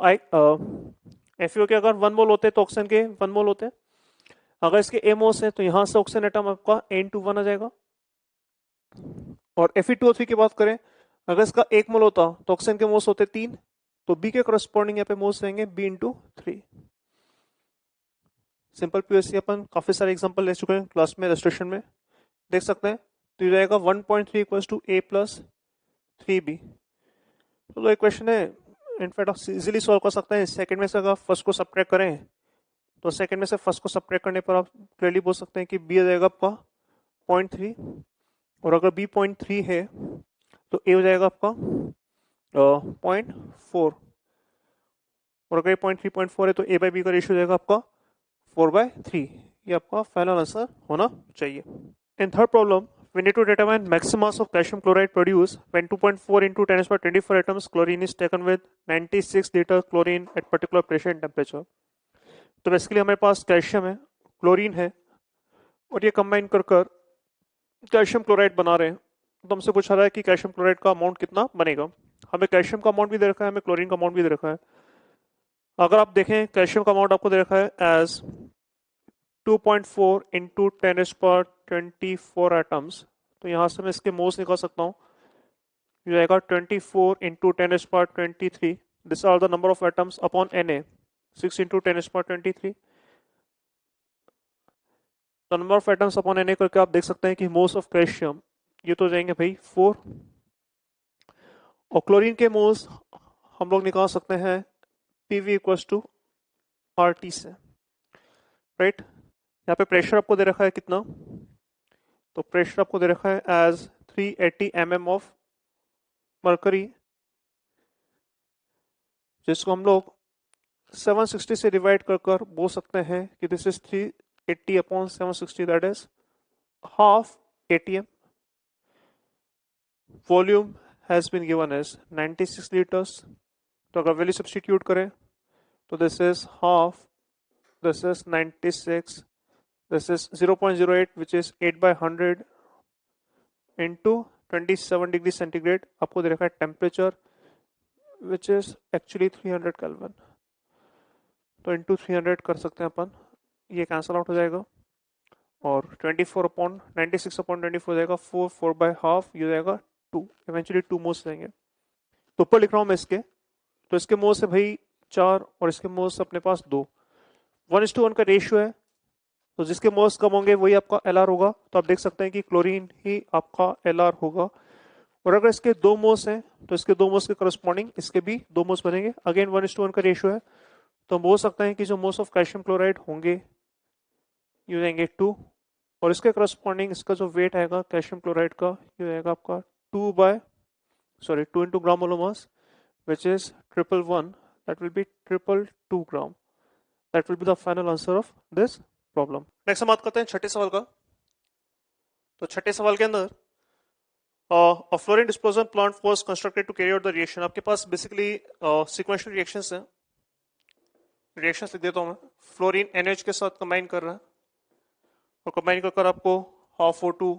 FeO के अगर 1 मोल होते हैं तो ऑक्सीजन के 1 मोल होते हैं। अगर इसके A मोल्स हैं तो यहां से ऑक्सीजन एटम आपका N2 आ जाएगा। और Fe2O3 की बात करें, अगर इसका 1 मोल होता तो ऑक्सीजन के मोल्स होते 3, तो B के करस्पॉन्डिंग यहाँ पे मोल्स रहेंगे B/3। सिंपल POSC अपन काफी सारे एग्जांपल ले चुके हैं क्लास में, रजिस्ट्रेशन में देख सकते हैं। तो ये रहेगा 1.3 equals to A plus 3B। तो एक क्वेश्चन है, इनफैक्ट आप इजीली सॉल्व कर सकते हैं। सेकंड में से अगर फर्स्ट को सब्ट्रैक्ट करें तो सेकंड में से फर्स्ट को सब्ट्रैक्ट करने पर आप क्लियरली बोल सकते हैं कि B आ जाएगा आपका 0.3 और अगर B 0.3 है तो A हो जाएगा आपका 0.4 और अगर 0.3 है तो A/B का रेशियो जाएगा आपका 4/3। ये आपका फाइनल आंसर होना चाहिए। In third problem we need to determine maximum mass of calcium chloride produced when 2.4 into 10 to the power 24 atoms chlorine is taken with 96 liter chlorine at particular pressure and temperature. तो basically हमारे पास calcium है, chlorine है और ये combine कर कर calcium chloride बना रहे हैं. तो हमसे पूछा रहा है कि कैल्शियम क्लोराइड का अमाउंट कितना बनेगा. हमें कैल्शियम का अमाउंट भी दे रखा है, हमें क्लोरीन का अमाउंट भी दे रखा है. अगर आप देखें कैल्शियम का अमाउंट आपको दे रखा है एज 2.4 इंटू 10 पर 24 एटम्स. तो यहाँ से मैं इसके मोल्स निकाल सकता हूँ. ये आएगा 24 इंटू 10 पर 23. This are the number of atoms upon Na. 6 into 10 पर 23. तो number of atoms upon Na करके आप देख सकते हैं कि मोल्स ऑफ कैल्शियम ये तो जाएंगे भाई 4. और क्लोरीन के मोल्स हम लोग निकाल सकते हैं PV इक्वल्स टू RT से. राइट, यहाँ पे प्रेशर आपको दे रखा है कितना. तो प्रेशर आपको दे रखा है एज 380 mm ऑफ मरकरी, जिसको हम लोग 760 से डिवाइड कर कर बोल सकते हैं कि this is 380 upon 760, that is half ATM. Volume has been given as 96 litres. तो अगर वैल्यू सब्स्टिट्यूट करें तो this is half, this is 96, this is 0.08 which is 8 by 100 into 27 degree centigrade. आपको दे रखा है temperature which is actually 300 Kelvin. तो into 300 कर सकते हैं अपन, ये कैंसल आउट हो जाएगा और 24 अपॉन 96 अपॉन 24 हो जाएगा 4 by हाफ, ये हो जाएगा 2. इवेंचुअली 2 मोल्स देंगे. तो ऊपर लिख रहा हूँ मैं इसके, तो इसके मोल्स है भाई 4 और इसके मोल्स अपने पास 2. 1:1 का रेशियो है, तो जिसके मोल्स कम होंगे वही आपका LR होगा. तो आप देख सकते हैं कि क्लोरीन ही आपका LR होगा. और अगर इसके 2 मोल्स हैं तो इसके 2 मोल्स के करस्पॉन्डिंग इसके भी 2 मोल्स बनेंगे. अगेन 1:1 का रेशियो है, तो हम बोल सकते हैं कि जो मोल्स ऑफ कैल्शियम क्लोराइड होंगे ये हो जाएंगे 2 और इसके करस्पॉन्डिंग इसका जो वेट आएगा कैल्शियम क्लोराइड का ये हो जाएगा आपका 2 into gram molar mass which is 111, that will be 222 gram. That will be the final answer of this problem. Next हम बात करते हैं छठे सवाल का. तो छठे सवाल के अंदर a fluorine dispersion plant was constructed to carry out the reaction. आपके पास बेसिकली सीक्वेंशियल रिएक्शंस हैं. रिएक्शंस लिख देता हूं मैं. फ्लोरीन NH के साथ कंबाइन कर रहा है और कंबाइन कर आपको half O2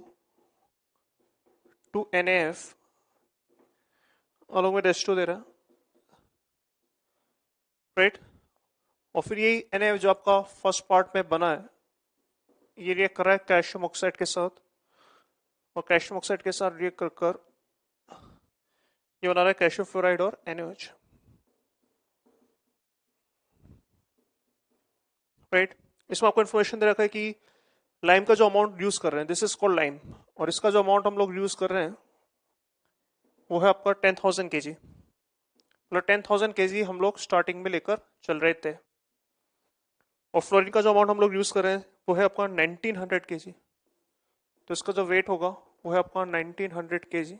to NaF along with H2 दे रहा है. राइट, और फिर यही NaF जो आपका फर्स्ट पार्ट में बना है ये रिएक्ट कर रहा है कैल्शियम ऑक्साइड के साथ और कैल्शियम ऑक्साइड के साथ रिएक्ट कर कर ये बना रहा है कैल्शियम फ्लोराइड और NaOH. राइट, इसमें आपको इन्फॉर्मेशन दे रखा है कि लाइम का जो अमाउंट यूज कर रहे हैं दिस इज कॉल्ड लाइम, और इसका जो अमाउंट हम लोग यूज कर रहे हैं वो है आपका 10,000 kg. मतलब 10,000 kg हम लोग स्टार्टिंग में लेकर चल रहे थे. और फ्लोरीन का जो अमाउंट हम लोग यूज कर रहे हैं वो है आपका 1900 kg. तो इसका जो वेट होगा वो है आपका 1900 kg.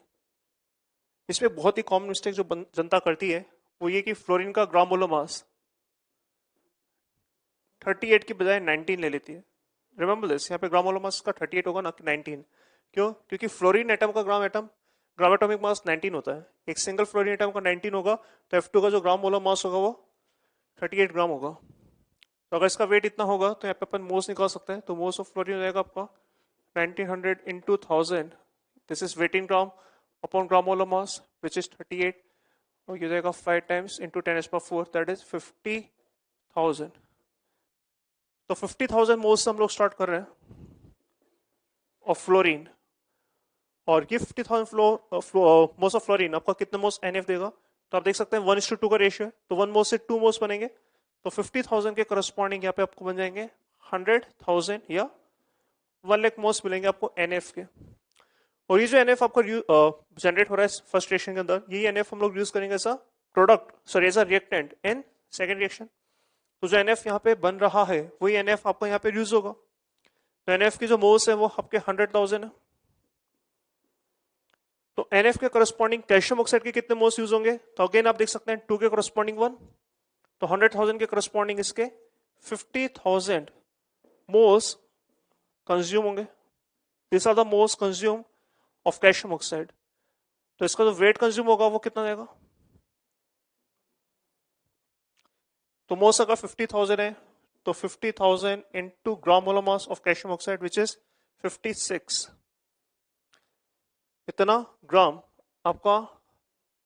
इसमें बहुत ही कॉमन मिस्टेक जो जनता करती है वो ये कि फ्लोरीन का ग्राम मोलर मास 38 की बजाय 19 ले लेती है. रिमेंबर दिस, यहाँ पे ग्राम मोलर मास का 38 होगा ना कि 19. क्यों? क्योंकि फ्लोरीन एटम का ग्राम एटॉमिक मास 19 होता है. एक सिंगल फ्लोरीन एटम का 19 होगा तो F2 का जो ग्राम मोलर मास होगा वो 38 ग्राम होगा. तो अगर इसका वेट इतना होगा तो यहाँ पे अपन मोल्स निकाल सकते हैं. तो मोल्स ऑफ फ्लोरीन हो जाएगा आपका 1900 into 1000. This is weight in gram upon gram molar mass which is 38 और ये जाएगा 5 टाइम्स इंटू 10⁴, दैट इज 50,000. तो 50,000 मोल्स से हम लोग स्टार्ट कर रहे हैं ऑफ फ्लोरीन. और ये 50,000 मोल्स ऑफ फ्लोरीन आपका कितने मोल्स NF देगा. तो आप देख सकते हैं 1:2 का रेशियो है, तो 1 मोल से 2 मोल्स बनेंगे. तो 50,000 के करस्पॉन्डिंग यहाँ पे आपको बन जाएंगे 100,000 या 1 लाख मोल्स मिलेंगे आपको NF के. और ये जो NF आपका जनरेट हो रहा है फर्स्ट रिएक्शन के अंदर, यही NF हम लोग यूज करेंगे as a product, sorry as a reactant in second reaction. तो जो NF यहाँ पे बन रहा है वही NF आपको यहाँ पे यूज होगा. तो NF की जो मोल्स है वो आपके 100,000 है. तो NF के करस्पॉन्डिंग कैल्शियम ऑक्साइड के कितने मोल्स यूज होंगे. तो अगेन आप देख सकते हैं 2 के करस्पॉन्डिंग 1, तो 100,000 के करस्पॉन्डिंग इसके 50,000 मोल्स कंज्यूम होंगे. This are the most consume of calcium oxide. तो इसका जो वेट कंज्यूम होगा वो कितना जाएगा? तो मोस्ट अगर 50,000 है तो 50,000 into gram molar mass of calcium oxide which is 56, इतना ग्राम आपका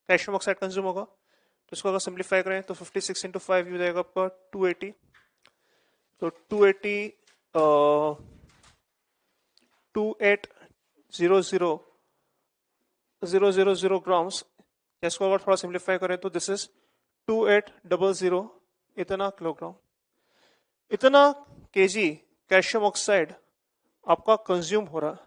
कैल्शियम ऑक्साइड कंज्यूम होगा। तो इसको अगर सिंप्लीफाई करें तो 56 इंटू 5 हो जाएगा आपका 280। तो 280 2800 ग्राम्स। इसको अगर थोड़ा सिंप्लीफाई करें तो दिस इज 2800 इतना किलोग्राम, इतना केजी कैल्शियम ऑक्साइड आपका कंज्यूम हो रहा है।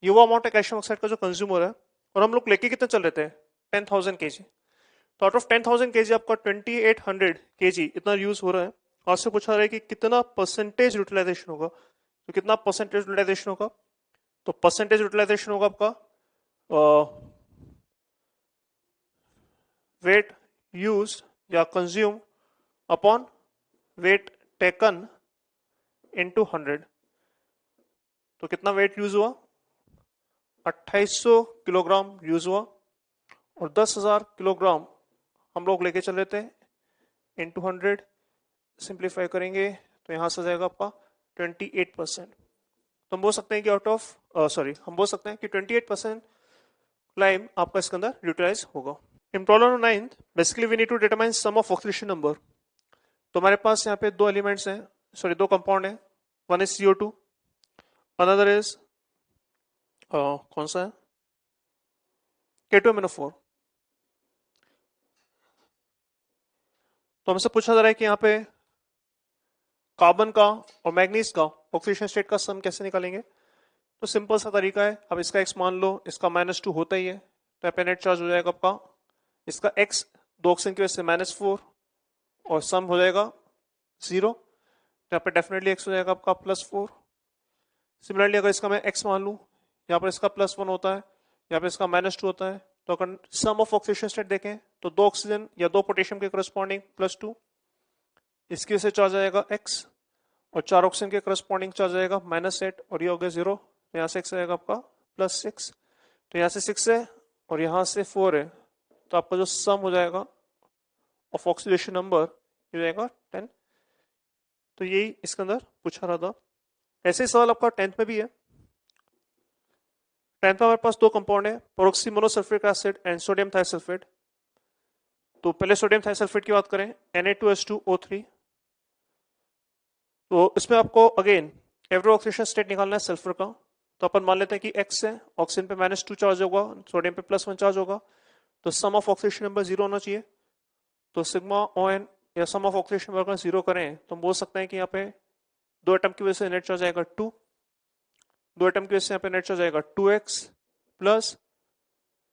ये वो अमाउंट है कैल्शियम ऑक्साइड का जो कंज्यूम हो रहा है। और हम लोग लेके कितने चल रहे थे? 10,000 केजी। तो आउट ऑफ 10,000 केजी आपका 2800 केजी इतना यूज हो रहा है। आपसे पूछा रहा है कि कितना परसेंटेज यूटिलाइजेशन होगा। तो कितना परसेंटेज यूटिलाइजेशन होगा? तो परसेंटेज यूटिलाइजेशन होगा आपका वेट यूज या consume upon weight taken into 100। तो कितना वेट यूज हुआ? 2800 किलोग्राम यूज हुआ और 10,000 किलोग्राम हम लोग लेके चल रहे थे इनटू 100। सिंप्लीफाई करेंगे तो यहां से जाएगा आपका 28%। तो हम बोल सकते हैं कि हम बोल सकते हैं कि 28% क्लाइम आपका इसके अंदर यूटिलाइज होगा। In problem number 9 basically we need to determine some of oxidation number. तो हमारे पास यहाँ पे दो एलिमेंट्स हैं, दो कंपाउंड हैं। One is CO2, another is कौन सा है? K2MnO4। तो हमसे पूछा जा रहा है कि यहाँ पे कार्बन का और मैग्नीज का ऑक्सीडेशन स्टेट का सम कैसे निकालेंगे। तो सिंपल सा तरीका है, अब इसका x मान लो, इसका -2 होता ही है, तो यहाँ पे नेट चार्ज हो जाएगा आपका इसका x, दो ऑक्सीजन की वजह से -4 और सम हो जाएगा 0। तो यहाँ पे डेफिनेटली x हो जाएगा आपका +4। सिमिलरली अगर इसका मैं x मान लूँ, यहाँ पर इसका +1 होता है, यहाँ पे इसका -2 होता है। तो अगर सम ऑफ ऑक्सीडेशन स्टेट देखें तो दो ऑक्सीजन या दो पोटेशियम के करस्पॉन्डिंग +2, इसकी वजह से चार्ज आएगा x और चार ऑक्सीजन के करस्पॉन्डिंग चार्ज आएगा -8 और ये हो गया 0। तो यहाँ से x आएगा आपका +6। तो यहाँ से 6 है और यहाँ से 4 है, तो आपका जो सम हो जाएगा ऑफ ऑक्सीडेशन नंबर ये जाएगा 10। तो यही इसके अंदर पूछा रहा था। ऐसे ही सवाल आपका 10th में भी है। 10th में हमारे पास दो कंपाउंड है, peroxy monosulphate acid and sodium thiosulphate. तो पहले सोडियम थाइसल्फेट की बात करें, Na2H2O3। तो इसमें आपको अगेन एवरी ऑक्सीडेशन स्टेट निकालना है सल्फर का। तो अपन मान लेते हैं कि x है, ऑक्सीजन पे -2 चार्ज होगा, सोडियम पे +1 चार्ज होगा, तो सम ऑफ ऑक्सीडेशन नंबर 0 होना चाहिए। तो सिग्मा ON या सम ऑफ ऑक्सीडेशन नंबर 0 करें तो हम बोल सकते हैं कि यहाँ पे दो एटम की वजह से नेट चार्ज आएगा 2, दो एटम की वजह से यहाँ पे नेट चार्ज आएगा 2x प्लस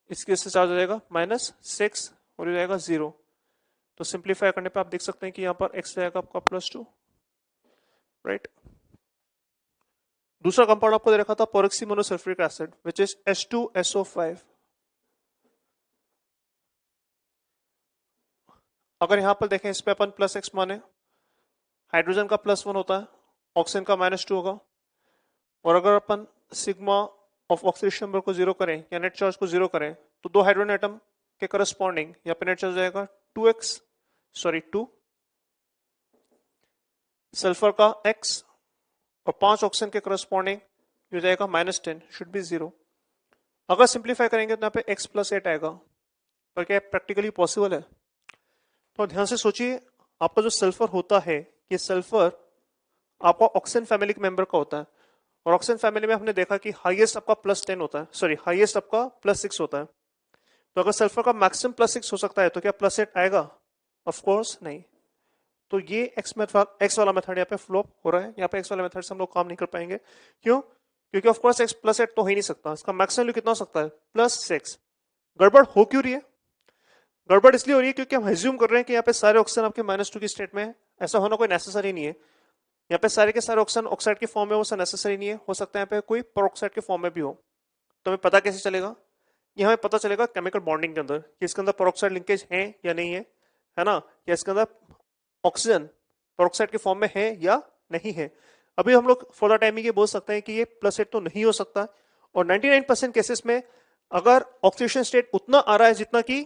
इसकी वजह से चार्ज आ जाएगा -6 और ये जाएगा 0। तो सिंप्लीफाई करने पे आप देख सकते हैं कि यहाँ पर x जाएगा आपका +2, राइट। दूसरा कंपाउंड आपको दे रखा था peroxy monosulphuric acid which is H2SO5। अगर यहां पर देखें, इस पे अपन +x माने, हाइड्रोजन का +1 होता है, ऑक्सीजन का -2 होगा। और अगर अपन सिग्मा ऑफ ऑक्सीडेशन नंबर को 0 करें या नेट चार्ज को 0 करें तो दो हाइड्रोजन एटम के करस्पॉन्डिंग यहाँ पे नेट चार्ज जाएगा 2 सल्फर का x और 5 ऑक्सीजन के करस्पॉन्डिंग हो जाएगा -10, शुड बी 0। अगर सिंप्लीफाई करेंगे तो यहाँ पे x +8 आएगा, पर क्या प्रैक्टिकली पॉसिबल है? तो ध्यान से सोचिए, आपका जो सल्फर होता है, ये सल्फर आपका ऑक्सीजन फैमिली के मेंबर का होता है। और ऑक्सीजन फैमिली में हमने देखा कि हाईएस्ट आपका +10 होता है, हाईएस्ट आपका +6 होता है। तो अगर सल्फर का मैक्सिमम +6 हो सकता है तो क्या +8 आएगा? ऑफ कोर्स नहीं। तो ये एक्स वाला मेथड यहाँ पे फ्लॉप हो रहा है। यहाँ पे एक्स वाला मेथड से हम लोग काम नहीं कर पाएंगे। क्यों? क्योंकि ऑफ कोर्स x +8 तो हो ही नहीं सकता, इसका मैक्सिमम वैल्यू कितना हो सकता है? +6। गड़बड़ हो क्यों रही है? गड़बड़ इसलिए हो रही है क्योंकि हम एज्यूम कर रहे हैं कि यहाँ पे सारे ऑक्सीजन आपके -2 की स्टेट में है। ऐसा होना कोई नेसेसरी नहीं है। यहाँ पे सारे के सारे ऑक्सीजन ऑक्साइड के फॉर्म में, वो नेसेसरी नहीं है। हो सकता है यहाँ पे कोई पेरोक्साइड के फॉर्म में भी हो। तो हमें पता कैसे चलेगा? ये हमें पता चलेगा केमिकल बॉन्डिंग के अंदर कि इसके अंदर पेरोक्साइड लिंकेज है या नहीं है ना, या इसके अंदर ऑक्सीजन पेरोक्साइड के फॉर्म में है या नहीं है। अभी हम लोग फॉर द टाइमिंग ये बोल सकते हैं कि ये +8 तो नहीं हो सकता, और 99% केसेस में अगर ऑक्सीडेशन स्टेट उतना आ रहा है जितना कि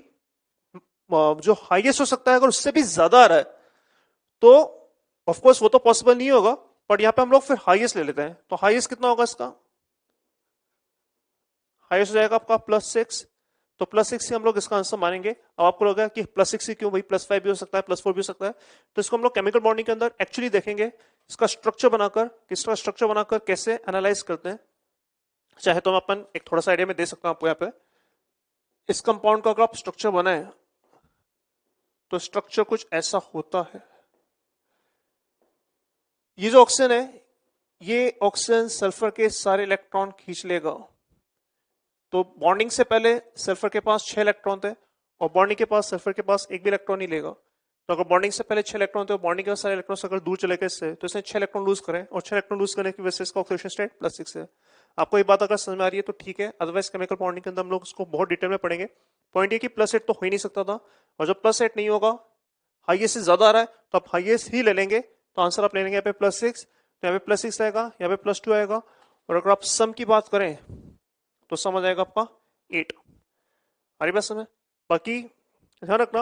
जो हाईएस्ट हो सकता है, अगर उससे भी ज्यादा आ रहा है तो ऑफ कोर्स वो तो पॉसिबल नहीं होगा, बट यहाँ पे हम लोग फिर हाईएस्ट ले लेते हैं। तो हाईएस्ट कितना होगा इसका? हाईएस्ट हो जाएगा आपका +6। तो +6 से हम लोग इसका आंसर मानेंगे। अब आपको लगेगा कि +6 ही क्यों भाई, +5 भी हो सकता है, +4 भी हो सकता है। तो इसको हम लोग केमिकल बॉन्डिंग के अंदर एक्चुअली देखेंगे, इसका स्ट्रक्चर बनाकर कैसे एनालाइज करते हैं। चाहे तो हम अपन एक थोड़ा सा आइडिया में दे सकता हूं आपको। यहाँ पे इस कंपाउंड का अगर आप स्ट्रक्चर बनाए तो स्ट्रक्चर कुछ ऐसा होता है। ये जो ऑक्सीजन है, ये ऑक्सीजन सल्फर के सारे इलेक्ट्रॉन खींच लेगा। तो बॉन्डिंग से पहले सल्फर के पास 6 इलेक्ट्रॉन थे, और बॉन्डिंग के पास सल्फर के पास एक भी इलेक्ट्रॉन नहीं लेगा। तो अगर बॉन्डिंग से पहले 6 इलेक्ट्रॉन थे और बॉन्डिंग के बाद सारे इलेक्ट्रॉन अगर दूर चले गए इससे, तो इसने 6 इलेक्ट्रॉन लूज करें, और 6 इलेक्ट्रॉन लूज करने की वजह से इसका ऑक्सीडेशन स्टेट +6 है। आपको ये बात अगर समझ में आ रही है तो ठीक है, अदरवाइज केमिकल बॉन्डिंग के अंदर हम लोग उसको बहुत डिटेल में पढ़ेंगे। पॉइंट ये कि +8 तो हो ही नहीं सकता था, और जब +8 नहीं होगा, हाईएस्ट से ज्यादा आ रहा है, तो आप हाईएस्ट ही ले लेंगे। तो आंसर आप ले लेंगे यहाँ पे +6, तो यहाँ पे +6 आएगा, यहाँ पे +2 आएगा, और अगर आप सम की बात करें तो सम आ जाएगा आपका 8। हमारी बात समझ? बाकी ध्यान रखना,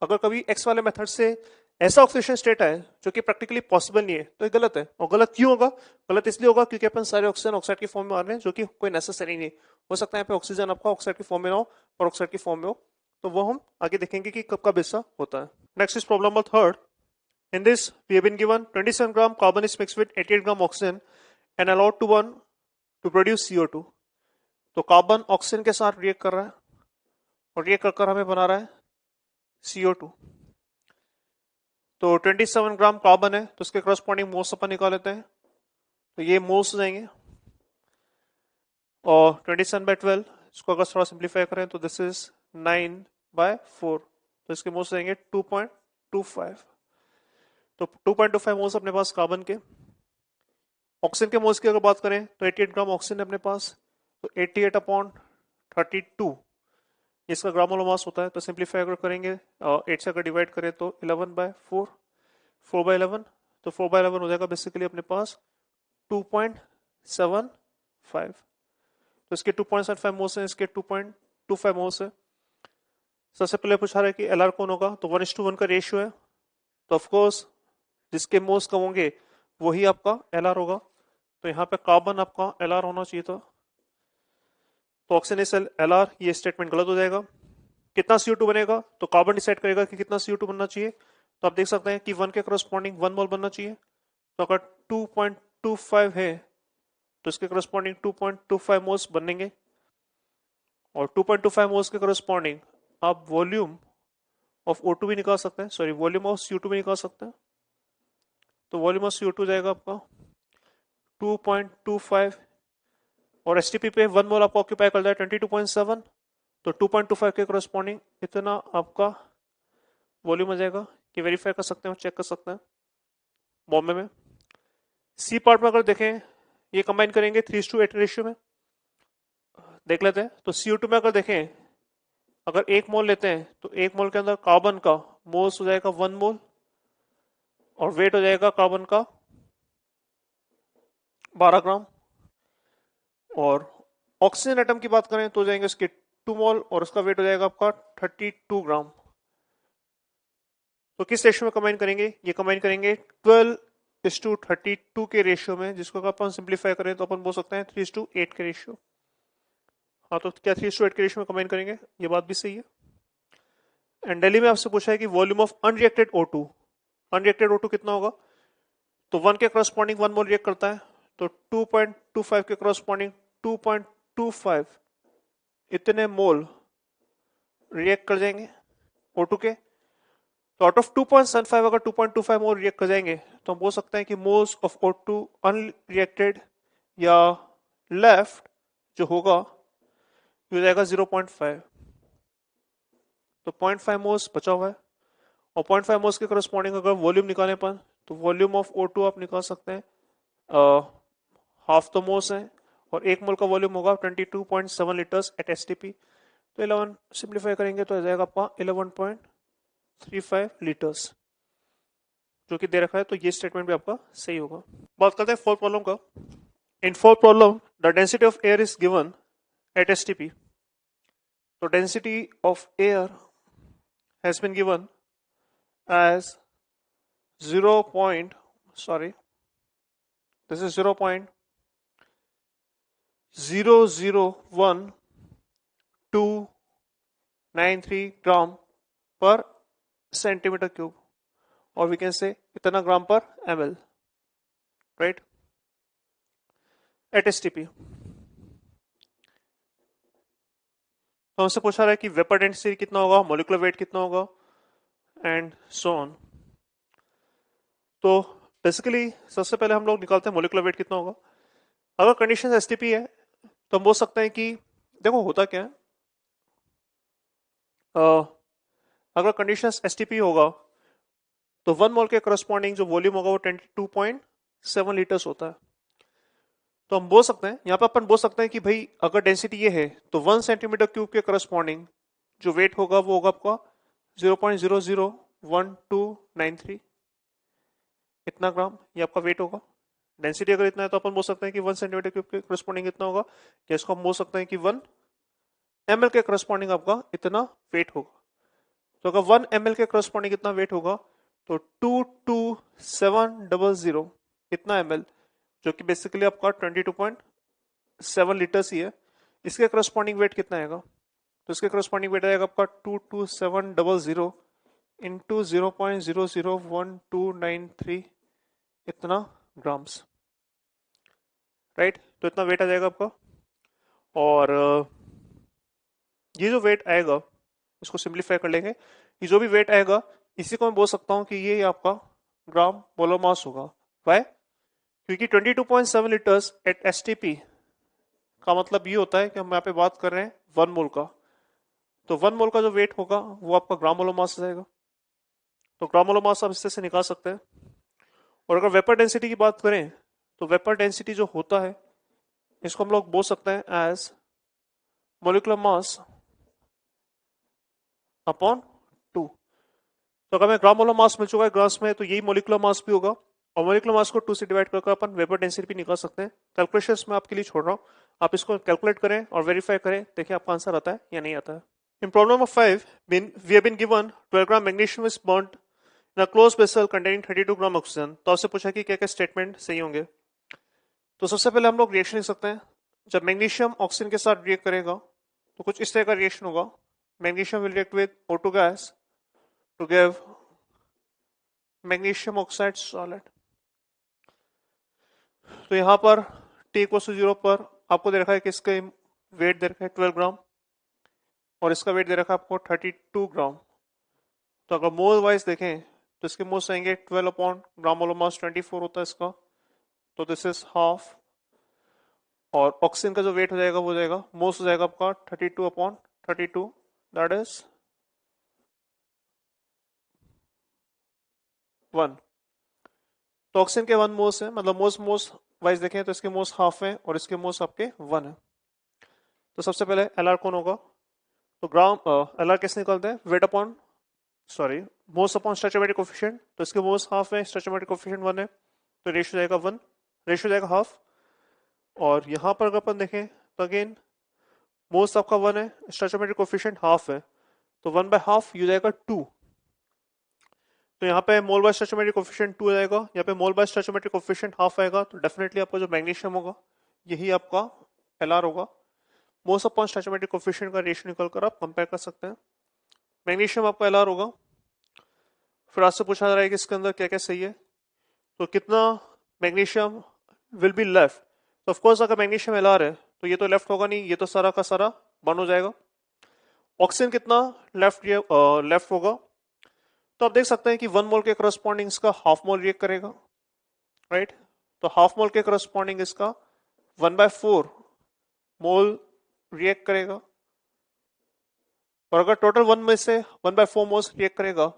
अगर कभी एक्स वाले मेथड से ऐसा ऑक्सीडेशन स्टेट है जो कि प्रैक्टिकली पॉसिबल नहीं है, तो ये गलत है। और गलत क्यों होगा? गलत इसलिए होगा क्योंकि अपन सारे ऑक्सीजन ऑक्साइड की फॉर्म में आ रहे हैं, जो कि कोई नेसेसरी नहीं हो सकता है। यहाँ पे ऑक्सीजन आपका ऑक्साइड की फॉर्म में ना हो, पर ऑक्साइड की फॉर्म में हो, तो वो हम आगे देखेंगे कि कब कब ऐसा होता है। Next is problem number 3rd। In this, we have been given 27 gram carbon is mixed with 88 gram oxygen and allowed to burn to produce CO2। तो कार्बन ऑक्सीजन के साथ रिएक्ट कर रहा है, और रिएक्ट कर हमें बना रहा है CO2। तो 27 ग्राम कार्बन है, तो उसके करस्पॉन्डिंग मोल्स अपन निकाल लेते हैं। तो ये मोल्स हो जाएंगे, और 27/12 इसको अगर थोड़ा सिंप्लीफाई करें तो दिस इज 9/4। तो इसके मोल्स जाएंगे 2.25। तो 2.25 मोल्स अपने पास कार्बन के। ऑक्सीजन के मोल्स की अगर बात करें तो 88 ग्राम ऑक्सीजन है अपने पास, तो 88/32 इसका ग्राम मोलर मास होता है। तो सिंप्लीफाई अगर करेंगे 8 से अगर डिवाइड करें तो 11/4, 4/11, तो 4/11 हो जाएगा बेसिकली अपने पास 2.75। तो इसके 2.75 मोल्स हैं, इसके 2.25 मोल्स है। सबसे पहले पूछा रहा है कि एलआर कौन होगा, तो 1:1 का रेशियो है, तो ऑफकोर्स जिसके मोल्स कम होंगे वही आपका एलआर होगा। तो यहाँ पे कार्बन आपका एलआर होना चाहिए था, तो ऑक्सीजन इज एलआर, ये स्टेटमेंट गलत हो जाएगा। कितना CO2 बनेगा, तो कार्बन डिसाइड करेगा कि कितना CO2 बनना चाहिए। तो आप देख सकते हैं कि 1 के करस्पॉन्डिंग 1 मोल बनना चाहिए। तो अगर 2.25 है तो इसके करस्पॉन्डिंग 2.25 मोल्स बनेंगे, और 2.25 मोल्स के करस्पॉन्डिंग आप वॉल्यूम ऑफ O2 भी निकाल सकते हैं, सॉरी वॉल्यूम ऑफ CO2 भी निकाल सकते हैं। तो वॉल्यूम ऑफ CO2 जाएगा आपका 2.25, और एसटीपी पे 1 मोल आपको ऑक्यूपाई कर रहा है 22.7, तो 2.25 के करस्पॉन्डिंग इतना आपका वॉल्यूम आ जाएगा। कि वेरीफाई कर सकते हैं, चेक कर सकते हैं बॉम्बे में। सी पार्ट में अगर देखें, ये कंबाइन करेंगे 3:8 रेशियो में, देख लेते हैं। तो CO2 में अगर देखें, अगर 1 मोल लेते हैं तो 1 मोल के अंदर कार्बन का मोल्स हो जाएगा 1 मोल, और वेट हो जाएगा कार्बन का 12 ग्राम। और ऑक्सीजन एटम की बात करें तो जाएंगे इसके 2 मोल, और उसका वेट हो जाएगा आपका 32 ग्राम। तो किस रेशियो में कंबाइन करेंगे, ये कंबाइन करेंगे 12:32 के रेशियो में, जिसको अगर अपन सिंप्लीफाई करें तो अपन बोल सकते हैं 3:8 के रेशियो। हाँ, तो क्या 3:8 के रेशियो में कंबाइन करेंगे, ये बात भी सही है। एंड दिल्ली में आपसे पूछा है कि volume of unreacted O2, unreacted O2 कितना होगा। तो 1 के करस्पॉन्डिंग 1 मोल रिएक्ट करता है, तो 2.25 के करस्पॉन्डिंग 2.25 इतने मोल रिएक्ट कर जाएंगे O2 के। तो आउट ऑफ 2.75 अगर 2.25 मोल रिएक्ट कर जाएंगे, तो हम बोल सकते हैं कि मोल्स ऑफ O2 अनरिएक्टेड या लेफ्ट जो होगा हो जाएगा 0.5। तो 0.5 मोल्स बचा हुआ है, और 0.5 मोल्स के करस्पॉन्डिंग अगर वॉल्यूम निकालने पर, तो वॉल्यूम ऑफ O2 आप निकाल सकते हैं, हाफ तो मोल्स है, और 1 मोल का वॉल्यूम होगा 22.7 लीटर्स एट एसटीपी। तो 11 सिंप्लीफाई करेंगे तो आ जाएगा आपका 11.35 लीटर्स। जो कि दे रखा है, तो ये स्टेटमेंट भी आपका सही होगा। बात करते हैं फोर्थ प्रॉब्लम का। In fourth problem the density of air is given at STP. तो density of air has been given as 0. Sorry, this is 0.001293 gram per centimetre cube, और वी कैन से इतना ग्राम पर ml, राइट, एट एसटीपी। तो हमसे पूछा रहा है कि वेपर डेंसिटी कितना होगा, मॉलिक्यूलर वेट कितना होगा, एंड सो ऑन। तो बेसिकली सबसे पहले हम लोग निकालते हैं मॉलिक्यूलर वेट कितना होगा। अगर कंडीशन एसटीपी है तो हम बोल सकते हैं कि देखो होता क्या है, अगर कंडीशन एसटीपी होगा तो 1 मोल के करस्पॉन्डिंग जो वॉल्यूम होगा वो 22.7 लीटर्स होता है। तो हम बोल सकते हैं, यहाँ पे अपन बोल सकते हैं कि भाई अगर डेंसिटी ये है तो 1 सेंटीमीटर क्यूब के करस्पॉन्डिंग जो वेट होगा वो होगा आपका 0.001293 इतना ग्राम, ये आपका वेट होगा। डेंसिटी अगर इतना है तो अपन बोल सकते हैं कि 1 सेंटीमीटर क्यूब के करस्पॉन्डिंग इतना होगा, या इसको हम बोल सकते हैं कि 1 ml के करस्पॉन्डिंग आपका इतना वेट होगा। तो अगर 1 ml के करस्पॉन्डिंग इतना वेट होगा तो 22700 इतना ml, जो कि बेसिकली आपका 22.7 लीटर्स ही है, इसके करस्पॉन्डिंग वेट कितना आएगा? तो इसके करस्पॉन्डिंग वेट आएगा आपका 22700 इंटू 0.001293 इतना ग्राम्स, राइट। तो इतना वेट आ जाएगा आपका। और ये जो वेट आएगा इसको सिंप्लीफाई कर लेंगे, ये जो भी वेट आएगा इसी को मैं बोल सकता हूँ कि ये आपका ग्राम मोलर मास होगा। वाई? क्योंकि 22.7 लीटर्स एट एसटीपी का मतलब ये होता है कि हम यहाँ पे बात कर रहे हैं 1 मोल का, तो 1 मोल का जो वेट होगा वो आपका ग्राम मोलर मास जाएगा। तो ग्राम मोलर मास आप इससे निकाल सकते हैं। और अगर वेपर डेंसिटी की बात करें तो वेपर डेंसिटी जो होता है इसको हम लोग बोल सकते हैं एज मोलिकुलर मास अपॉन 2। तो अगर मैं ग्राम मोलर मास मिल चुका है ग्राम्स में, तो यही मोलिकुलर मास भी होगा, और मोलिकुलर मास को 2 से डिवाइड करके अपन वेपर डेंसिटी भी निकाल सकते हैं। कैलकुलेशंस मैं आपके लिए छोड़ रहा हूँ, आप इसको कैलकुलेट करें और वेरीफाई करें, देखिए आपका आंसर आता है या नहीं आता है। In problem number 5 we have been given 12 gram magnesium is burned in a closed vessel containing 32 gram oxygen. तो आपसे पूछा कि क्या क्या स्टेटमेंट सही होंगे। तो सबसे पहले हम लोग रिएक्शन लिख सकते हैं। जब मैग्नीशियम ऑक्सीजन के साथ रिएक्ट करेगा तो कुछ इस तरह का रिएक्शन होगा। Magnesium will react with O2 gas to give magnesium oxide solid. तो यहां पर T = 0 पर आपको दे रखा है कि इसका वेट दे रखा है 12 ग्राम और इसका वेट दे रखा है आपको 32 ग्राम। तो अगर मोल वाइज देखें तो इसके मोल्स आएंगे 12 अपॉन ग्राम मोलर मास 24 होता है इसका, तो दिस इज हाफ। और ऑक्सीजन का जो वेट हो जाएगा वो जाएगा मोल्स हो जाएगा आपका 32 अपॉन 32, दैट इज 1। तो ऑक्सीजन के 1 मोल्स है, मतलब मोल्स वाइज देखें तो इसके मोल्स हाफ है और इसके मोल्स आपके 1 है। तो सबसे पहले एलआर कौन होगा? तो ग्राम एलआर कैसे निकालते हैं? Weight upon moles upon stoichiometric coefficient. तो इसके मोल्स हाफ है, स्टोइचोमेट्रिक कोएफिशिएंट 1 है, तो रेशियो जाएगा 1, रेशियो जाएगा हाफ। और यहां पर अगर अपन देखें तो अगेन मोल्स आपका 1 है, स्टोइचोमेट्रिक कोएफिशिएंट हाफ है, तो 1/2 ये जाएगा 2। तो यहाँ पे मोल बाय स्टोइचोमेट्रिक कोएफिशिएंट 2 आएगा, यहाँ पे मोल बाय स्टोइचोमेट्रिक कोएफिशिएंट हाफ आएगा, तो डेफिनेटली आपका जो मैग्नीशियम होगा यही आपका एलआर होगा। मोल्स अपॉन स्टोइचोमेट्रिक कोएफिशिएंट का रेशियो निकल कर आप कंपेयर कर सकते हैं। मैग्नीशियम आपका एलआर होगा। फिर आपसे पूछा जा रहा है कि इसके अंदर क्या क्या सही है, तो कितना मैग्नीशियम विल बी लेफ्ट। तो ऑफकोर्स अगर मैग्नीशियम एलआर है तो ये तो लेफ्ट होगा नहीं, ये तो सारा का सारा बर्न हो जाएगा। ऑक्सीजन कितना लेफ्ट होगा, तो आप देख सकते हैं कि 1 मोल के करस्पॉन्डिंग इसका हाफ मोल रिएक्ट करेगा, राइट। तो हाफ मोल के करस्पॉन्डिंग इसका 1/4 मोल रिएक्ट करेगा। और अगर टोटल 1 में से 1/4 मोल्स रिएक्ट करेगा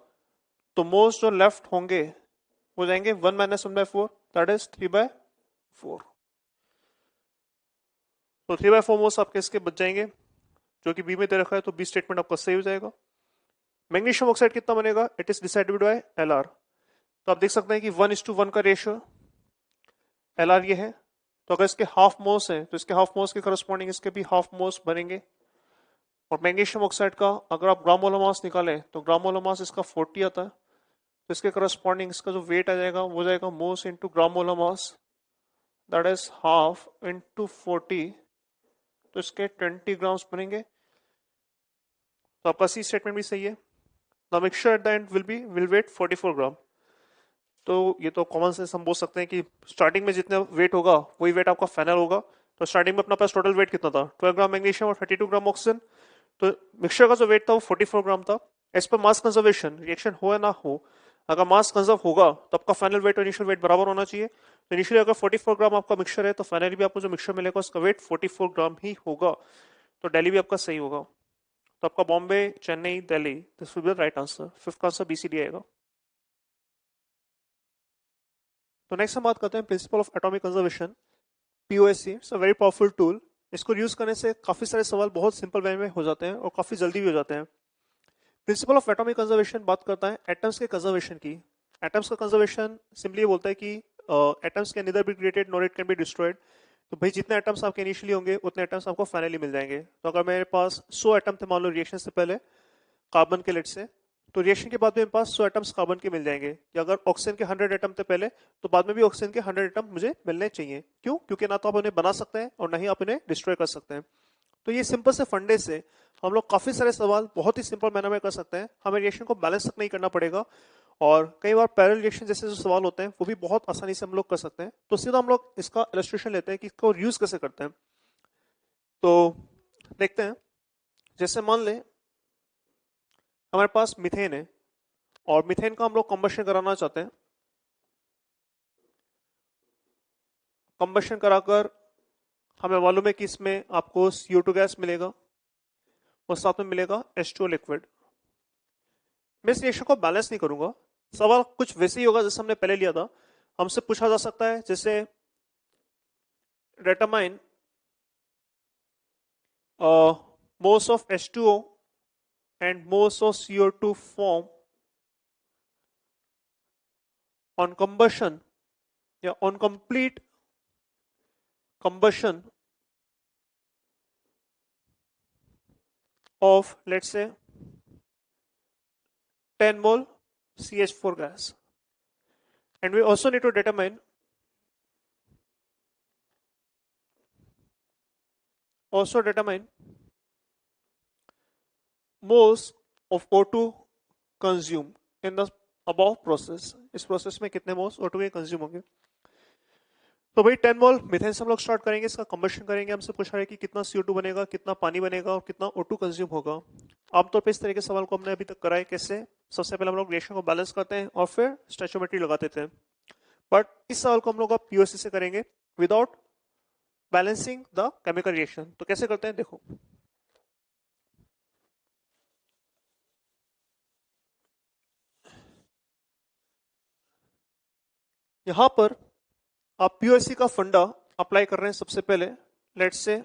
तो मोल्स जो लेफ्ट होंगे हो जाएंगे 1 - 1/4, दैट इज 3/4। तो 3/4 मोल्स आपके इसके बच जाएंगे, जो कि बी में दे रखा है, तो बी स्टेटमेंट आपका सही हो जाएगा। मैग्नीशियम ऑक्साइड कितना बनेगा? It is decided by LR. तो आप देख सकते हैं कि 1:1 का रेशियो LR ये है। तो अगर इसके हाफ मोल्स हैं तो इसके हाफ मोल्स के करस्पॉन्डिंग इसके भी हाफ मोल्स बनेंगे। और मैग्नीशियम ऑक्साइड का अगर आप ग्राम मोलर मास निकालें तो ग्राम मोलर मास इसका 40 आता है। तो इसके करस्पॉन्डिंग इसका जो वेट आ जाएगा वो जाएगा moles into gram molar mass, that is half into 40, तो इसके 20 ग्राम्स बनेंगे। तो आपका सी स्टेटमेंट भी सही है। The mixture at the end will weigh 44 gram. तो ये तो कॉमन सेंस हम बोल सकते हैं कि स्टार्टिंग में जितना वेट होगा वही वेट आपका फाइनल होगा। तो स्टार्टिंग में अपना पास टोटल वेट कितना था, 12 ग्राम मैग्नीशियम और 32 ग्राम ऑक्सीजन। तो मिक्सचर का जो वेट था वो 44 ग्राम था। As per mass conservation reaction हो या ना हो, अगर मास कंजर्व होगा तो आपका फाइनल वेट और इनिशियल वेट बराबर होना चाहिए। तो इनिशियली अगर 44 ग्राम आपका मिक्सचर है तो फाइनली भी आपको जो मिक्सचर मिलेगा उसका वेट 44 ग्राम ही होगा। तो दिल्ली भी आपका सही होगा। तो आपका Bombay, Chennai, Delhi, this will be the right answer. Fifth का आंसर BCD आएगा। तो नेक्स्ट हम बात करते हैं principle of atomic conservation, POSC। It's a very powerful tool. इसको यूज करने से काफी सारे सवाल बहुत सिंपल वे में हो जाते हैं और काफी जल्दी भी हो जाते हैं। प्रिंसिपल ऑफ एटॉमिक कंजर्वेशन बात करता है एटम्स के कंजर्वेशन की। एटम्स का कंजर्वेशन सिंपली ये बोलता है कि atoms can neither be created nor it can be destroyed. तो भाई जितने एटम्स आपके इनिशियली होंगे उतने एटम्स आपको फाइनली मिल जाएंगे। तो अगर मेरे पास 100 एटम थे मान लो रिएक्शन से पहले कार्बन के लेट से, तो रिएक्शन के बाद में मेरे पास 100 एटम्स कार्बन के मिल जाएंगे। या अगर ऑक्सीजन के 100 एटम थे पहले तो बाद में भी ऑक्सीजन के 100 एटम मुझे मिलने चाहिए। क्यों? क्योंकि ना तो आप उन्हें बना सकते हैं और ना ही आप उन्हें डिस्ट्रॉय कर सकते हैं। तो ये सिंपल से फंडे से हम लोग काफी सारे सवाल बहुत ही सिंपल मैनर में कर सकते हैं। हमें रिएक्शन को बैलेंस तक नहीं करना पड़ेगा और कई बार पैरेलल रिएक्शन जैसे जो सवाल होते हैं वो भी बहुत आसानी से हम लोग कर सकते हैं। तो सीधा हम लोग इसका इलस्ट्रेशन लेते हैं कि इसको यूज कैसे करते हैं। तो देखते हैं, जैसे मान लें हमारे पास मीथेन है और मीथेन का हम लोग कंबशन कराना चाहते हैं। कंबशन कराकर हमें मालूम है कि इसमें आपको CO2 गैस मिलेगा और साथ में मिलेगा H2O लिक्विड। मैं इस रिएक्शन को बैलेंस नहीं करूंगा। सवाल कुछ वैसे ही होगा जैसे हमने पहले लिया था। हमसे पूछा जा सकता है जैसे determine moles of H2O and moles of CO2 form on combustion या on complete combustion of let's say 10 mole CH4 gas, and we also need to determine moles of O2 consumed in the above process। इस process में कितने moles O2 के consume होंगे। तो भाई 10 मोल methane से हम लोग स्टार्ट करेंगे, इसका कंबशन करेंगे। हमसे पूछा है कि कितना CO2 बनेगा, कितना पानी बनेगा और कितना O2 कंज्यूम होगा। आमतौर पे इस तरह के सवाल को हमने अभी तक कराए कैसे, सबसे पहले हम लोग रिएक्शन को बैलेंस करते हैं और फिर स्टोइचियोमेट्री लगाते थे। बट इस सवाल को हम लोग POC से करेंगे without balancing the chemical reaction. तो कैसे करते हैं देखो, यहां पर आप POC का फंडा अप्लाई कर रहे हैं। सबसे पहले लेट्स से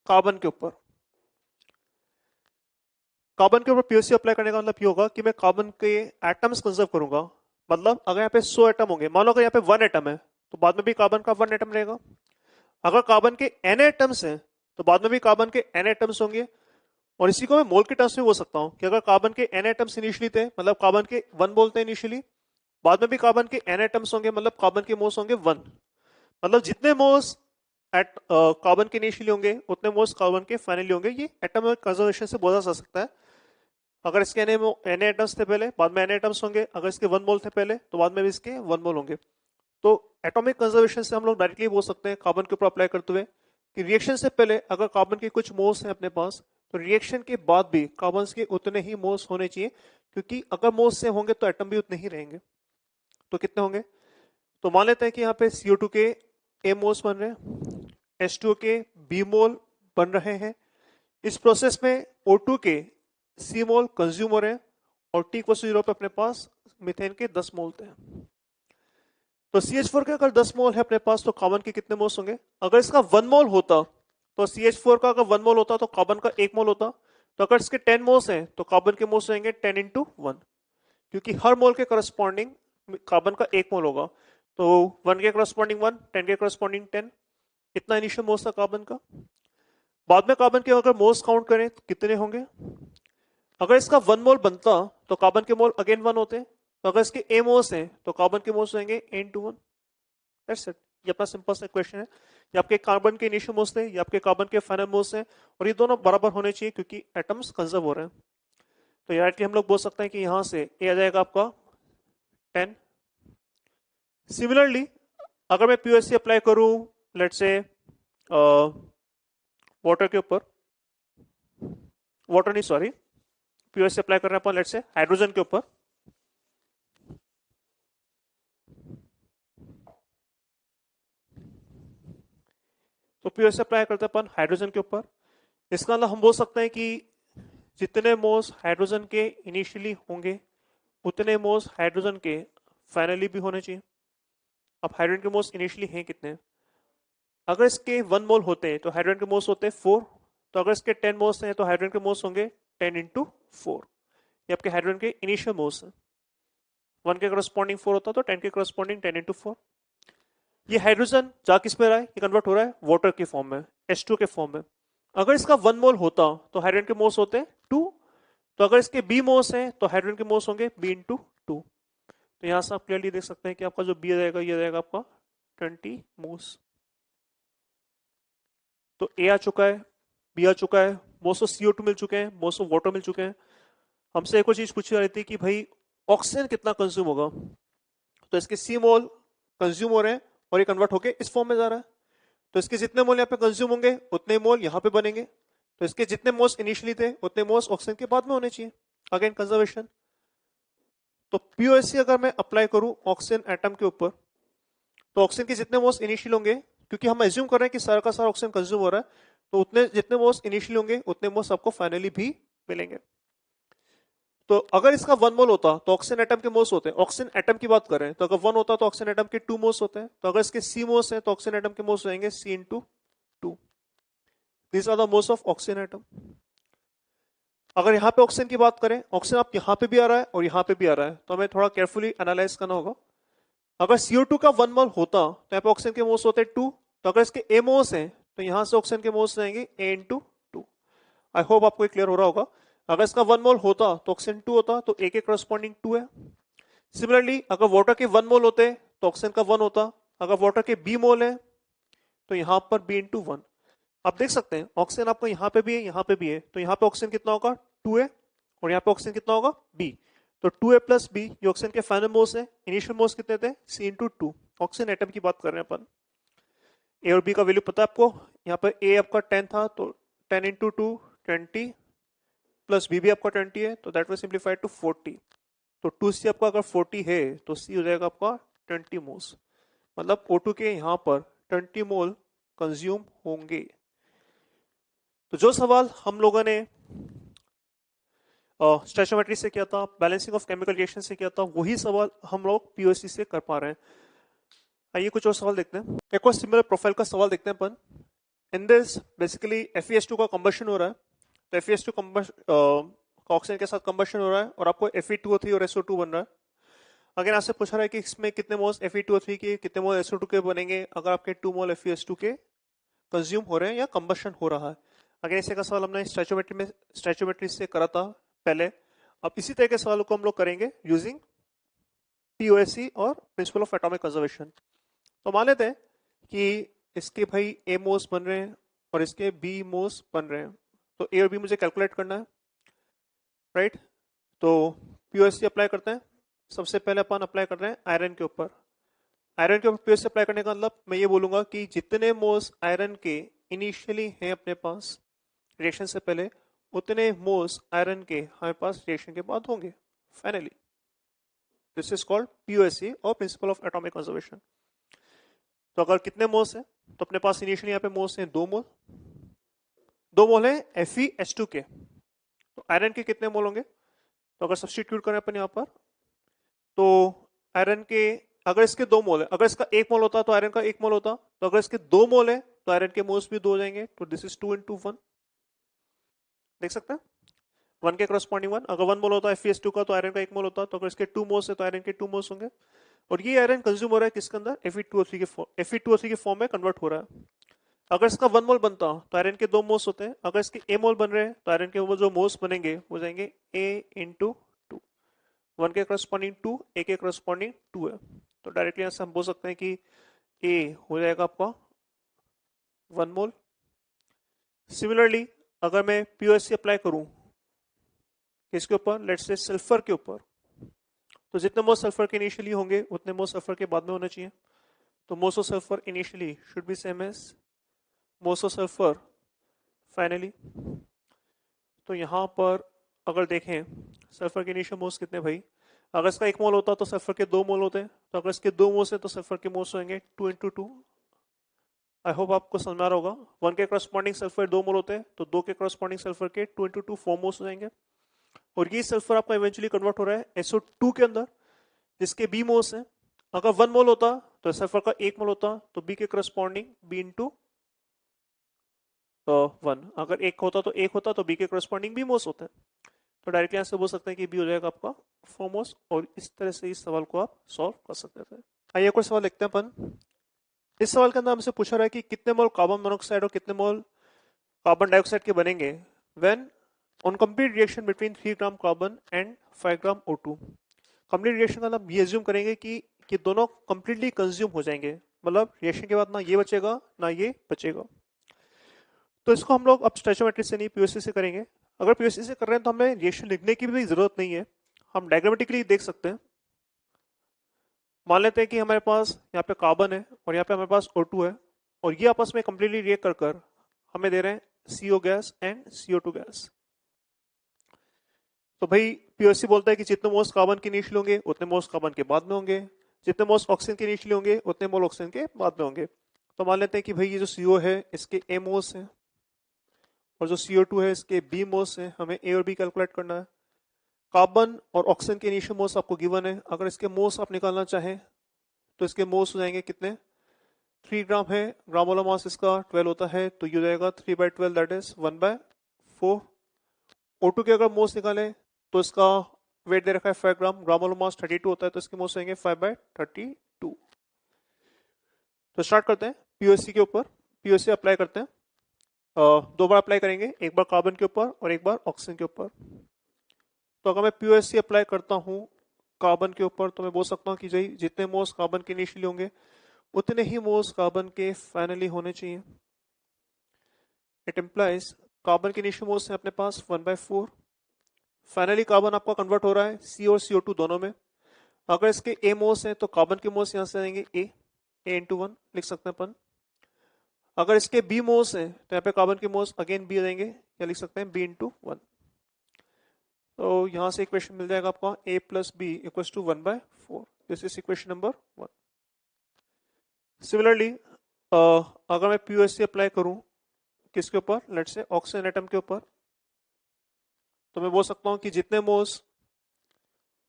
कार्बन के ऊपर POC अप्लाई करने का मतलब ये होगा कि मैं कार्बन के एटम्स कंजर्व करूंगा। मतलब अगर यहाँ पे 100 एटम होंगे, मान लो अगर यहाँ पे 1 एटम है तो बाद में भी कार्बन का 1 एटम रहेगा। अगर कार्बन के n एटम्स हैं तो बाद में भी कार्बन के n एटम्स होंगे। और इसी को मैं मोल के टर्म्स में बोल सकता हूं कि अगर कार्बन के n एटम्स इनिशियली थे मतलब कार्बन के 1 बोलते हैं इनिशियली, बाद में भी कार्बन के n एटम्स होंगे मतलब कार्बन के मोल्स होंगे 1। मतलब जितने मोल्स एट कार्बन के इनिशियली होंगे उतने मोल्स कार्बन के फाइनली होंगे। ये एटॉमिक कंजर्वेशन से बोला जा सकता है। अगर इसके n एटम्स थे पहले, बाद में n एटम्स होंगे। अगर इसके 1 मोल थे पहले तो बाद में भी इसके 1 मोल होंगे। तो एटॉमिक कंजर्वेशन से हम लोग डायरेक्टली बोल सकते हैं कार्बन के ऊपर अप्लाई करते हुए कि रिएक्शन से पहले अगर कार्बन के कुछ मोल्स हैं अपने पास तो रिएक्शन के बाद भी कार्बन के उतने ही मोल्स होने चाहिए, क्योंकि अगर मोल्स से होंगे तो एटम भी उतने ही रहेंगे। तो कितने होंगे, तो मान लेते हैं कि यहाँ पे CO2 के A मोल्स बन रहे हैं, H2O के B मोल बन रहे हैं। इस प्रोसेस में O2 के C मोल कंज्यूम हो रहे हैं और T=0 पे अपने पास मीथेन के 10 मोल थे। तो CH4 के अगर 10 मोल है अपने पास तो कार्बन के कितने मोल्स होंगे। अगर इसका 1 मोल होता तो CH4 का अगर 1 मोल होता तो कार्बन का 1 मोल होता। तो अगर इसके 10 मोल्स हैं तो कार्बन के मोल्स रहेंगे 10 × 1, क्योंकि हर मोल के करस्पॉन्डिंग कार्बन का 1 मोल होगा, तो 1 के करस्पॉन्डिंग 1, 10 के करस्पॉन्डिंग 10, इतना इनिशियल मोल्स था कार्बन का। बाद में कार्बन के अगर मोल्स काउंट करें तो कितने होंगे? अगर इसका 1 मोल बनता तो कार्बन के मोल अगेन 1 होते, तो अगर इसके ए मोल्स हैं तो कार्बन के मोल्स होंगे n/1। That's it. ये अपना सिंपल सा क्वेश्चन है। ये आपके कार्बन के इनिशियल मोल्स थे, ये आपके कार्बन के फाइनल मोल्स हैं, और ये दोनों बराबर होने चाहिए क्योंकि एटम्स कंजर्व हो रहे हैं। तो डायरेक्टली हम लोग बोल सकते हैं कि यहां से ए आ जाएगा आपका 10। सिमिलरली अगर मैं पीओएससी अप्लाई करूं लेट्स से वाटर के ऊपर, वाटर नहीं सॉरी, पीओएससी अप्लाई कर रहे हैं अपन लेट्स से हाइड्रोजन के ऊपर, तो पीओएससी अप्लाई करते हैं अपन हाइड्रोजन के ऊपर। इसका मतलब हम बोल सकते हैं कि जितने मोल्स हाइड्रोजन के इनिशियली होंगे उतने मोल्स हाइड्रोजन के फाइनली भी होने चाहिए। अब हाइड्रोजन के मोल्स इनिशियली हैं कितने? अगर इसके 1 मोल होते हैं तो हाइड्रोजन के मोल्स होते हैं 4, तो अगर इसके 10 मोल्स हैं तो हाइड्रोजन के मोल्स होंगे 10 × 4। ये आपके हाइड्रोजन के इनिशियल मोल्स हैं। 1 के करस्पॉन्डिंग 4 होता तो 10 के करस्पॉन्डिंग 10 × 4। ये हाइड्रोजन जा किस में रहा है? ये कन्वर्ट हो रहा है वाटर के फॉर्म में, H2 के फॉर्म में। अगर इसका 1 मोल होता तो हाइड्रोजन के मोल्स होते 2, तो अगर इसके B मोल्स हैं तो हाइड्रोजन के मोल्स होंगे B × 2। तो यहां से आप क्लियरली देख सकते हैं कि आपका जो B रहेगा ये रहेगा आपका 20 मोल्स। तो A आ चुका है, B आ चुका है, मोस्ट ऑफ CO2 मिल चुके हैं, मोस्ट ऑफ वाटर मिल चुके हैं। हमसे एक और चीज पूछी जा रही थी कि भाई ऑक्सीजन कितना कंज्यूम होगा, तो इसके C मोल कंज्यूम हो रहे हैं और ये कन्वर्ट होके इस फॉर्म में जा रहा है, तो इसके जितने मोल यहाँ पे कंज्यूम होंगे उतने मोल यहाँ पे बनेंगे, तो इसके जितने मोल्स इनिशियली थे उतने मोल्स ऑक्सीजन के बाद में होने चाहिए, अगेन कंजर्वेशन। तो पीओएससी अगर मैं अप्लाई करूं ऑक्सीजन एटम के ऊपर, तो ऑक्सीजन के जितने मोल्स इनिशियल होंगे, क्योंकि हम एज्यूम कर रहे हैं कि सारा का सारा ऑक्सीजन कंज्यूम हो रहा है, तो उतने जितने मोल्स इनिशियल होंगे उतने मोल्स आपको फाइनली भी मिलेंगे। तो अगर इसका 1 मोल होता तो ऑक्सीजन एटम के मोल्स होते हैं, ऑक्सीजन एटम की बात कर रहे हैं, तो अगर 1 होता तो ऑक्सीजन एटम के 2 मोल्स होते हैं, तो अगर इसके C मोल्स हैं तो ऑक्सीजन एटम के मोल्स रहेंगे C × 2। These are the moles of oxygen atom. अगर यहाँ पे ऑक्सीजन की बात करें, ऑक्सीजन आप यहाँ पे भी आ रहा है और यहाँ पे भी आ रहा है, तो हमें थोड़ा केयरफुली एनालाइज करना होगा। अगर CO2 का 1 मोल होता तो यहाँ पे ऑक्सीजन के मोल्स होते 2, तो अगर इसके A मोल्स हैं तो यहाँ से ऑक्सीजन के मोल्स रहेंगे A × 2। आई होप आपको क्लियर हो रहा होगा। अगर इसका 1 मोल होता तो ऑक्सीजन 2 होता, तो A के करस्पॉन्डिंग 2 है। सिमिलरली अगर वाटर के 1 मोल होते तो ऑक्सीजन का 1 होता, अगर वाटर के B मोल है तो यहाँ पर B × 1। आप देख सकते हैं ऑक्सीजन आपको यहाँ पे भी है, यहाँ पे भी है, तो यहाँ पे ऑक्सीजन कितना होगा 2 है, और यहाँ पे ऑक्सीजन कितना होगा B, तो 2A + B जो ऑक्सीजन के फाइनल मोल्स है। इनिशियल मोल्स कितने थे? C × 2। ऑक्सीजन एटम की बात कर रहे हैं अपन। A और B का वैल्यू पता है आपको, यहाँ पर A आपका 10 था तो 10 × 2 20 प्लस B भी आपका 20 है, तो दैट विल सिंप्लीफाई टू 40। तो 2C आपका अगर 40 है तो C हो जाएगा आपका 20 मोल्स, मतलब O2 के यहाँ पर 20 मोल कंज्यूम होंगे। तो जो सवाल हम लोगों ने स्टोइचियोमेट्री से किया था, बैलेंसिंग ऑफ केमिकल रिएक्शन से किया था, वही सवाल हम लोग पीओएससी से कर पा रहे हैं। आइए कुछ और सवाल देखते हैं। एक और सिमिलर प्रोफाइल का सवाल देखते हैं अपन। इन दिस बेसिकली FeS2 का कंबशन हो रहा है, तो FeS2 ऑक्सीजन के साथ कंबशन हो रहा है और आपको Fe2O3 और SO2 बन रहा है। अगर आपसे पूछा रहा है कि इसमें कितने मोल्स Fe2O3 के, कितने मोल SO2 के बनेंगे अगर आपके 2 मोल FeS2 के कंज्यूम हो रहे हैं या कंबशन हो रहा है। अगर इसे का सवाल हमने स्टोइचियोमेट्री से करा था पहले। अब इसी तरह के सवालों को हम लोग करेंगे यूजिंग पीओएससी और प्रिंसिपल ऑफ एटॉमिक कंजर्वेशन। तो मान लेते हैं कि इसके भाई ए मोल्स बन रहे हैं और इसके बी मोल्स बन रहे हैं, तो ए और बी मुझे कैलकुलेट करना है, राइट। तो पीओएससी अप्लाई करते हैं। सबसे पहले अपन अप्लाई कर रहे हैं आयरन के ऊपर। आयरन के ऊपर पीओएससी अप्लाई करने का मतलब मैं ये बोलूंगा कि जितने मोल्स आयरन के इनिशियली हैं अपने पास रिएक्शन से पहले, उतने मोल्स आयरन के हमारे पास रिएक्शन के बाद होंगे फाइनली। दिस इज कॉल्ड पीओएससी और प्रिंसिपल ऑफ एटॉमिक कंजर्वेशन। तो अगर कितने मोल्स हैं तो अपने पास इनिशियली यहाँ पे मोल्स हैं 2 मोल, 2 मोल है FeS2 के। तो आयरन के कितने मोल होंगे? तो अगर सब्स्टिट्यूट करें अपन यहाँ पर, तो आयरन के अगर इसके 2 मोल है, अगर इसका 1 मोल होता तो आयरन का 1 मोल होता, तो अगर इसके 2 मोल है तो आयरन के मोल्स भी 2 हो जाएंगे, तो दिस इज 2 × 1। देख सकते हैं। 1 के करस्पॉन्डिंग 1, अगर 1 मोल होता है FeS2 का तो आयरन का 1 मोल होता है, तो अगर इसके 2 मोल्स है तो आयरन के 2 मोल्स होंगे। और ये आयरन कंज्यूम हो रहा है किसके अंदर, Fe2O3 के फॉर्म में कन्वर्ट हो रहा है। अगर इसका 1 मोल बनता तो आयरन के 2 मोल्स होते हैं, अगर इसके A मोल बन रहे हैं तो आयरन के वो जो मोल्स बनेंगे वो जाएंगे A इंटू 2, 1 के करस्पॉन्डिंग 2, A के करस्पॉन्डिंग 2 है, तो डायरेक्टली यहाँ से हम बोल सकते हैं कि A हो जाएगा आपका 1 मोल। सिमिलरली अगर मैं POSC अप्लाई करूं किसके ऊपर, लेट्स से सल्फर के ऊपर, तो जितने मोल सल्फर के इनिशियली होंगे उतने मोल सल्फर के बाद में होने चाहिए। तो moles of sulphur initially should be same as moles of sulphur finally. तो यहाँ पर अगर देखें सल्फर के इनिशियल मोल्स कितने भाई, अगर इसका 1 मोल होता तो सल्फर के 2 मोल होते हैं, तो अगर इसके 2 मोल्स हैं तो सल्फर के मोल्स होंगे 2 इंटू 2। आई होप आपको समझ में आ रहा होगा। 1 के करस्पॉन्डिंग सल्फर 2 मोल होते हैं, तो 2 के करस्पॉन्डिंग सल्फर के 2 इंटू 2 4 मोल्स हो जाएंगे। और ये सल्फर आपका इवेंचुअली कन्वर्ट हो रहा है SO2 के अंदर, जिसके B मोल्स हैं। अगर 1 मोल होता तो सल्फर का 1 मोल होता, तो B के करस्पॉन्डिंग B इंटू 1, अगर 1 होता तो 1 होता, तो B के करस्पॉन्डिंग B मोल्स होते हैं। तो डायरेक्टली यहाँ से बोल सकते हैं कि B हो जाएगा आपका 4 मोल्स, और इस तरह से इस सवाल को आप सॉल्व कर सकते थे। आइए एक और सवाल लिखते हैं अपन। इस सवाल के अंदर हमसे पूछा रहा है कि कितने मोल कार्बन मोनोऑक्साइड और कितने मोल कार्बन डाइऑक्साइड के बनेंगे when on complete reaction between 3 gram carbon and 5 gram O2। Complete reaction का हम ये एज्यूम करेंगे कि दोनों कंप्लीटली कंज्यूम हो जाएंगे, मतलब रिएक्शन के बाद ना ये बचेगा ना ये बचेगा। तो इसको हम लोग अब स्टोइचोमेट्री से नहीं POC से करेंगे। अगर POC से कर रहे हैं तो हमें रिएक्शन लिखने की भी जरूरत नहीं है, हम डायग्रामेटिकली देख सकते हैं। मान लेते हैं कि हमारे पास यहाँ पे कार्बन है और यहाँ पे हमारे पास O2 है, और ये आपस में कंप्लीटली रिएक्ट कर हमें दे रहे हैं CO gas and CO2 gas. तो भाई POC बोलता है कि जितने मोल्स कार्बन के इनिशियल होंगे उतने मोल्स कार्बन के बाद में होंगे, जितने मोल्स ऑक्सीजन के इनिशियल होंगे उतने मोल ऑक्सीजन के बाद में होंगे। तो मान लेते हैं कि भाई ये जो CO है इसके A मोल्स हैं, और जो CO2 है इसके B मोल्स हैं। हमें A और B कैलकुलेट करना है। कार्बन और ऑक्सीजन के इनिशियल मोल्स आपको गिवन है, अगर इसके मोल्स आप निकालना चाहें तो इसके मोल्स हो जाएंगे कितने, 3 ग्राम है, ग्राम मोलर मास इसका 12 होता है, तो ये हो जाएगा 3/12 दैट इज 1/4। O2 के अगर मोल्स निकालें तो इसका वेट दे रखा है 5 ग्राम, ग्राम मोलर मास 32 होता है, तो इसके मोल्स होंगे 5/32। तो स्टार्ट करते हैं POC के ऊपर। POC अप्लाई करते हैं, दो बार अप्लाई करेंगे, एक बार कार्बन के ऊपर और एक बार ऑक्सीजन के ऊपर। तो अगर मैं POC अप्लाई करता हूं कार्बन के ऊपर तो मैं बोल सकता हूं कि जितने मोल्स कार्बन के इनिशियली होंगे उतने ही मोल्स कार्बन के फाइनली होने चाहिए। इट इम्प्लाइज कार्बन के इनिशियल मोल्स हैं अपने पास 1/4। फाइनली कार्बन आपका कन्वर्ट हो रहा है C और CO2 दोनों में। अगर इसके A मोल्स हैं तो कार्बन के मोल्स यहां से आएंगे A इंटू 1 लिख सकते हैं अपन। अगर इसके B मोल्स हैं तो यहाँ पे कार्बन के मोल्स अगेन B देंगे, या लिख सकते हैं B इंटू 1। तो यहां से इक्वेशन मिल जाएगा आपका A plus B equals to 1/4। This is equation number 1। Similarly अगर मैं POC अप्लाई करूं किसके ऊपर, लेट्स से ऑक्सीजन एटम के ऊपर, तो मैं बोल सकता हूं कि जितने मोल्स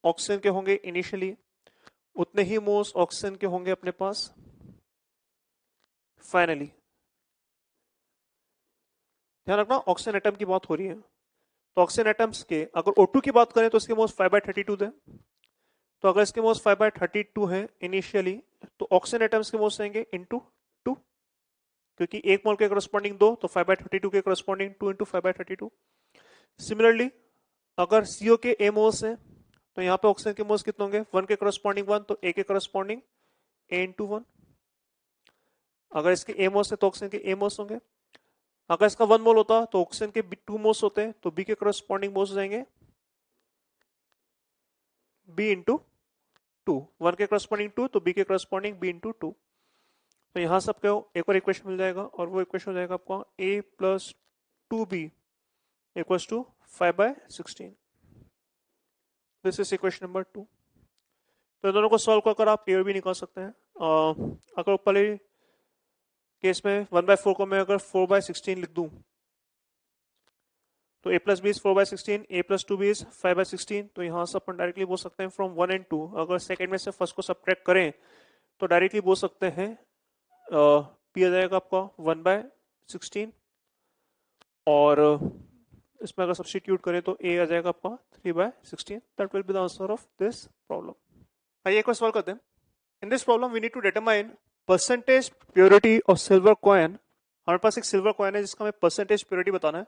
ऑक्सीजन के होंगे इनिशियली उतने ही मोल्स ऑक्सीजन के होंगे अपने पास फाइनली। ध्यान रखना ऑक्सीजन एटम की बात हो रही है, तो ऑक्सीजन एटम्स के अगर O2 की बात करें तो इसके मोल्स 5/32 थे। तो अगर इसके मोल्स 5/32 हैं इनिशियली, तो ऑक्सीजन एटम्स के मोल्स आएंगे इंटू 2, क्योंकि एक मोल के करस्पॉन्डिंग 2, तो 5/32 के करस्पॉन्डिंग 2 इंटू 5/32। सिमिलरली अगर CO के A मोल्स हैं तो यहाँ पे ऑक्सीजन के मोल्स कितने होंगे, 1 के करस्पॉन्डिंग 1, तो A के करस्पॉन्डिंग A इंटू 1। अगर इसके A मोल्स है तो ऑक्सीजन के A मोल्स होंगे। अगर इसका 1 मोल होता तो ऑक्सीजन के 2 मोल्स होते हैं, तो B के करस्पॉन्डिंग मोल्स हो जाएंगे B इंटू 2। 1 के करस्पॉन्डिंग 2, तो B के करस्पॉन्डिंग B इंटू 2। तो यहाँ सबके एक और इक्वेशन मिल जाएगा, और वो इक्वेशन हो जाएगा आपका A plus 2B equals to 5/16। This is equation number 2। तो इन दोनों को सॉल्व कर आप A और B निकाल सकते हैं। अगर पहले केस में 1/4 को मैं अगर 4/16 लिख दूं तो A plus B is 4/16, A plus 2B is 5/16। तो यहाँ से अपन डायरेक्टली बोल सकते हैं फ्रॉम 1 एंड 2, अगर सेकेंड में से फर्स्ट को सब्ट्रैक्ट करें तो डायरेक्टली बोल सकते हैं P आ जाएगा आपका 1/16, और इसमें अगर सब्स्टिट्यूट करें तो a आ जाएगा आपका 3/16. That will be the answer of this problem. आइए एक और सवाल करते हैं. In this problem we need to determine percentage purity of silver coin. हमारे पास एक सिल्वर कॉइन है जिसका हमें परसेंटेज प्योरिटी बताना है.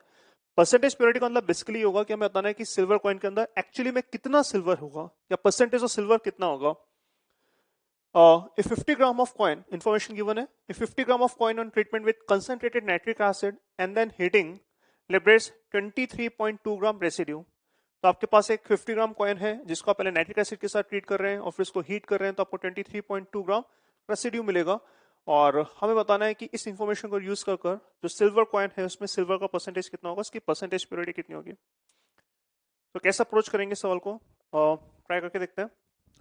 परसेंटेज प्योरिटी का मतलब बेसिकली होगा कि हमें बताना है कि सिल्वर कॉइन के अंदर एक्चुअली में कितना सिल्वर होगा या परसेंटेज ऑफ सिल्वर कितना होगा. If 50 gram of coin, information given है, if 50 gram of coin on treatment with concentrated nitric acid and then heating liberates 23.2 gram residue. तो आपके पास एक 50 ग्राम कॉइन है जिसको आप पहले नाइट्रिक एसिड के साथ ट्रीट कर रहे हैं और फिर इसको हीट कर रहे हैं तो आपको 23.2 ग्राम रेसिड्यू मिलेगा. और हमें बताना है कि इस इंफॉर्मेशन को यूज कर जो सिल्वर कॉइन है उसमें सिल्वर का परसेंटेज कितना होगा, उसकी परसेंटेज प्योरिटी कितनी होगी. तो कैसे अप्रोच करेंगे सवाल को, ट्राई करके देखते हैं.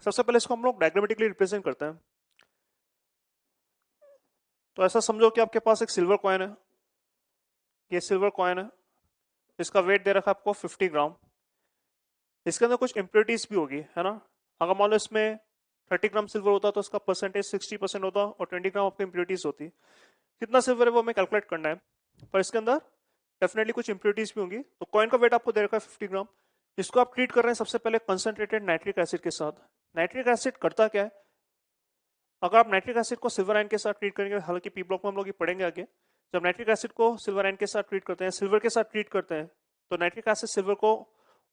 सबसे पहले इसको हम लोग डायग्रामेटिकली रिप्रेजेंट करते हैं. तो ऐसा समझो कि आपके पास एक सिल्वर कॉइन है. ये सिल्वर कॉइन है, इसका वेट दे रखा है आपको 50 ग्राम. इसके अंदर कुछ इम्प्योरिटीज भी होगी, है ना. अगर मान लो इसमें 30 ग्राम सिल्वर होता तो उसका परसेंटेज 60% होता और 20 ग्राम आपकी इम्प्योरिटीज होती. कितना सिल्वर है वो हमें कैलकुलेट करना है, पर इसके अंदर डेफिनेटली कुछ इम्प्योरिटीज भी होंगी. तो कॉइन का वेट आपको दे रखा है 50 ग्राम. इसको आप ट्रीट कर रहे हैं सबसे पहले कंसंट्रेटेड नाइट्रिक एसिड के साथ. नाइट्रिक एसिड करता क्या है, अगर आप नाइट्रिक एसिड को सिल्वर आयन के साथ ट्रीट करेंगे, हालांकि पी ब्लॉक में हम लोग ये पढ़ेंगे आगे, जब नाइट्रिक एसिड को सिल्वर आयन के साथ ट्रीट करते हैं, सिल्वर के साथ ट्रीट करते हैं, तो नाइट्रिक एसिड सिल्वर को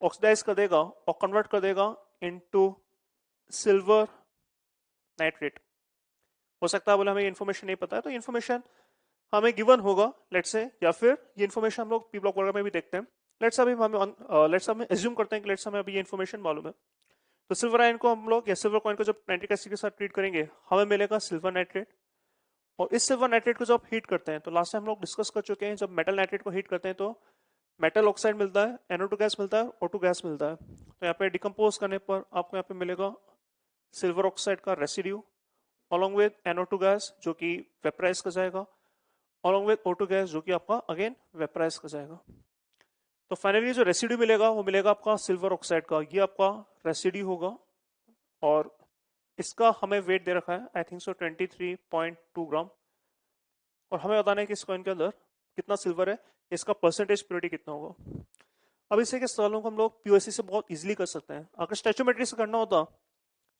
ऑक्सीडाइज कर देगा और कन्वर्ट कर देगा इनटू सिल्वर नाइट्रेट. हो सकता है बोले हमें इन्फॉर्मेशन नहीं पता है, तो इन्फॉर्मेशन हमें गिवन होगा लेट्स से, या फिर ये इन्फॉर्मेशन हम लोग पी ब्लॉक वगैरह में भी देखते हैं. लेट्स हमें एज्यूम करते हैं कि लेट्स हमें अभी ये इन्फॉर्मेशन मालूम है. तो सिल्वर आयन को हम लोग या सिल्वर कॉइन को जब नाइट्रिक एसिड के साथ ट्रीट करेंगे हमें मिलेगा सिल्वर नाइट्रेट. और इस सिल्वर नाइट्रेट को जब हीट करते हैं, तो लास्ट टाइम हम लोग डिस्कस कर चुके हैं, जब मेटल नाइट्रेट को हीट करते हैं तो मेटल ऑक्साइड मिलता है, NO2 गैस मिलता है, O2 गैस मिलता है. तो यहाँ पे डिकम्पोज करने पर आपको यहाँ पे मिलेगा सिल्वर ऑक्साइड का residue along with NO2 gas जो कि वेपराइज कर जाएगा, अलॉन्ग विद O2 गैस जो कि आपका अगेन वेपराइज कर जाएगा. तो फाइनली जो रेसिड्यू मिलेगा वो मिलेगा आपका सिल्वर ऑक्साइड का. ये आपका रेसिड्यू होगा और इसका हमें वेट दे रखा है आई थिंक सो 23.2 ग्राम. और हमें बताना है कि इस कॉइन के अंदर कितना सिल्वर है, इसका परसेंटेज प्योरिटी कितना होगा. अब इसे के सवालों को हम लोग पीओएससी से बहुत इजीली कर सकते हैं. अगर स्टैचोमेट्री से करना होता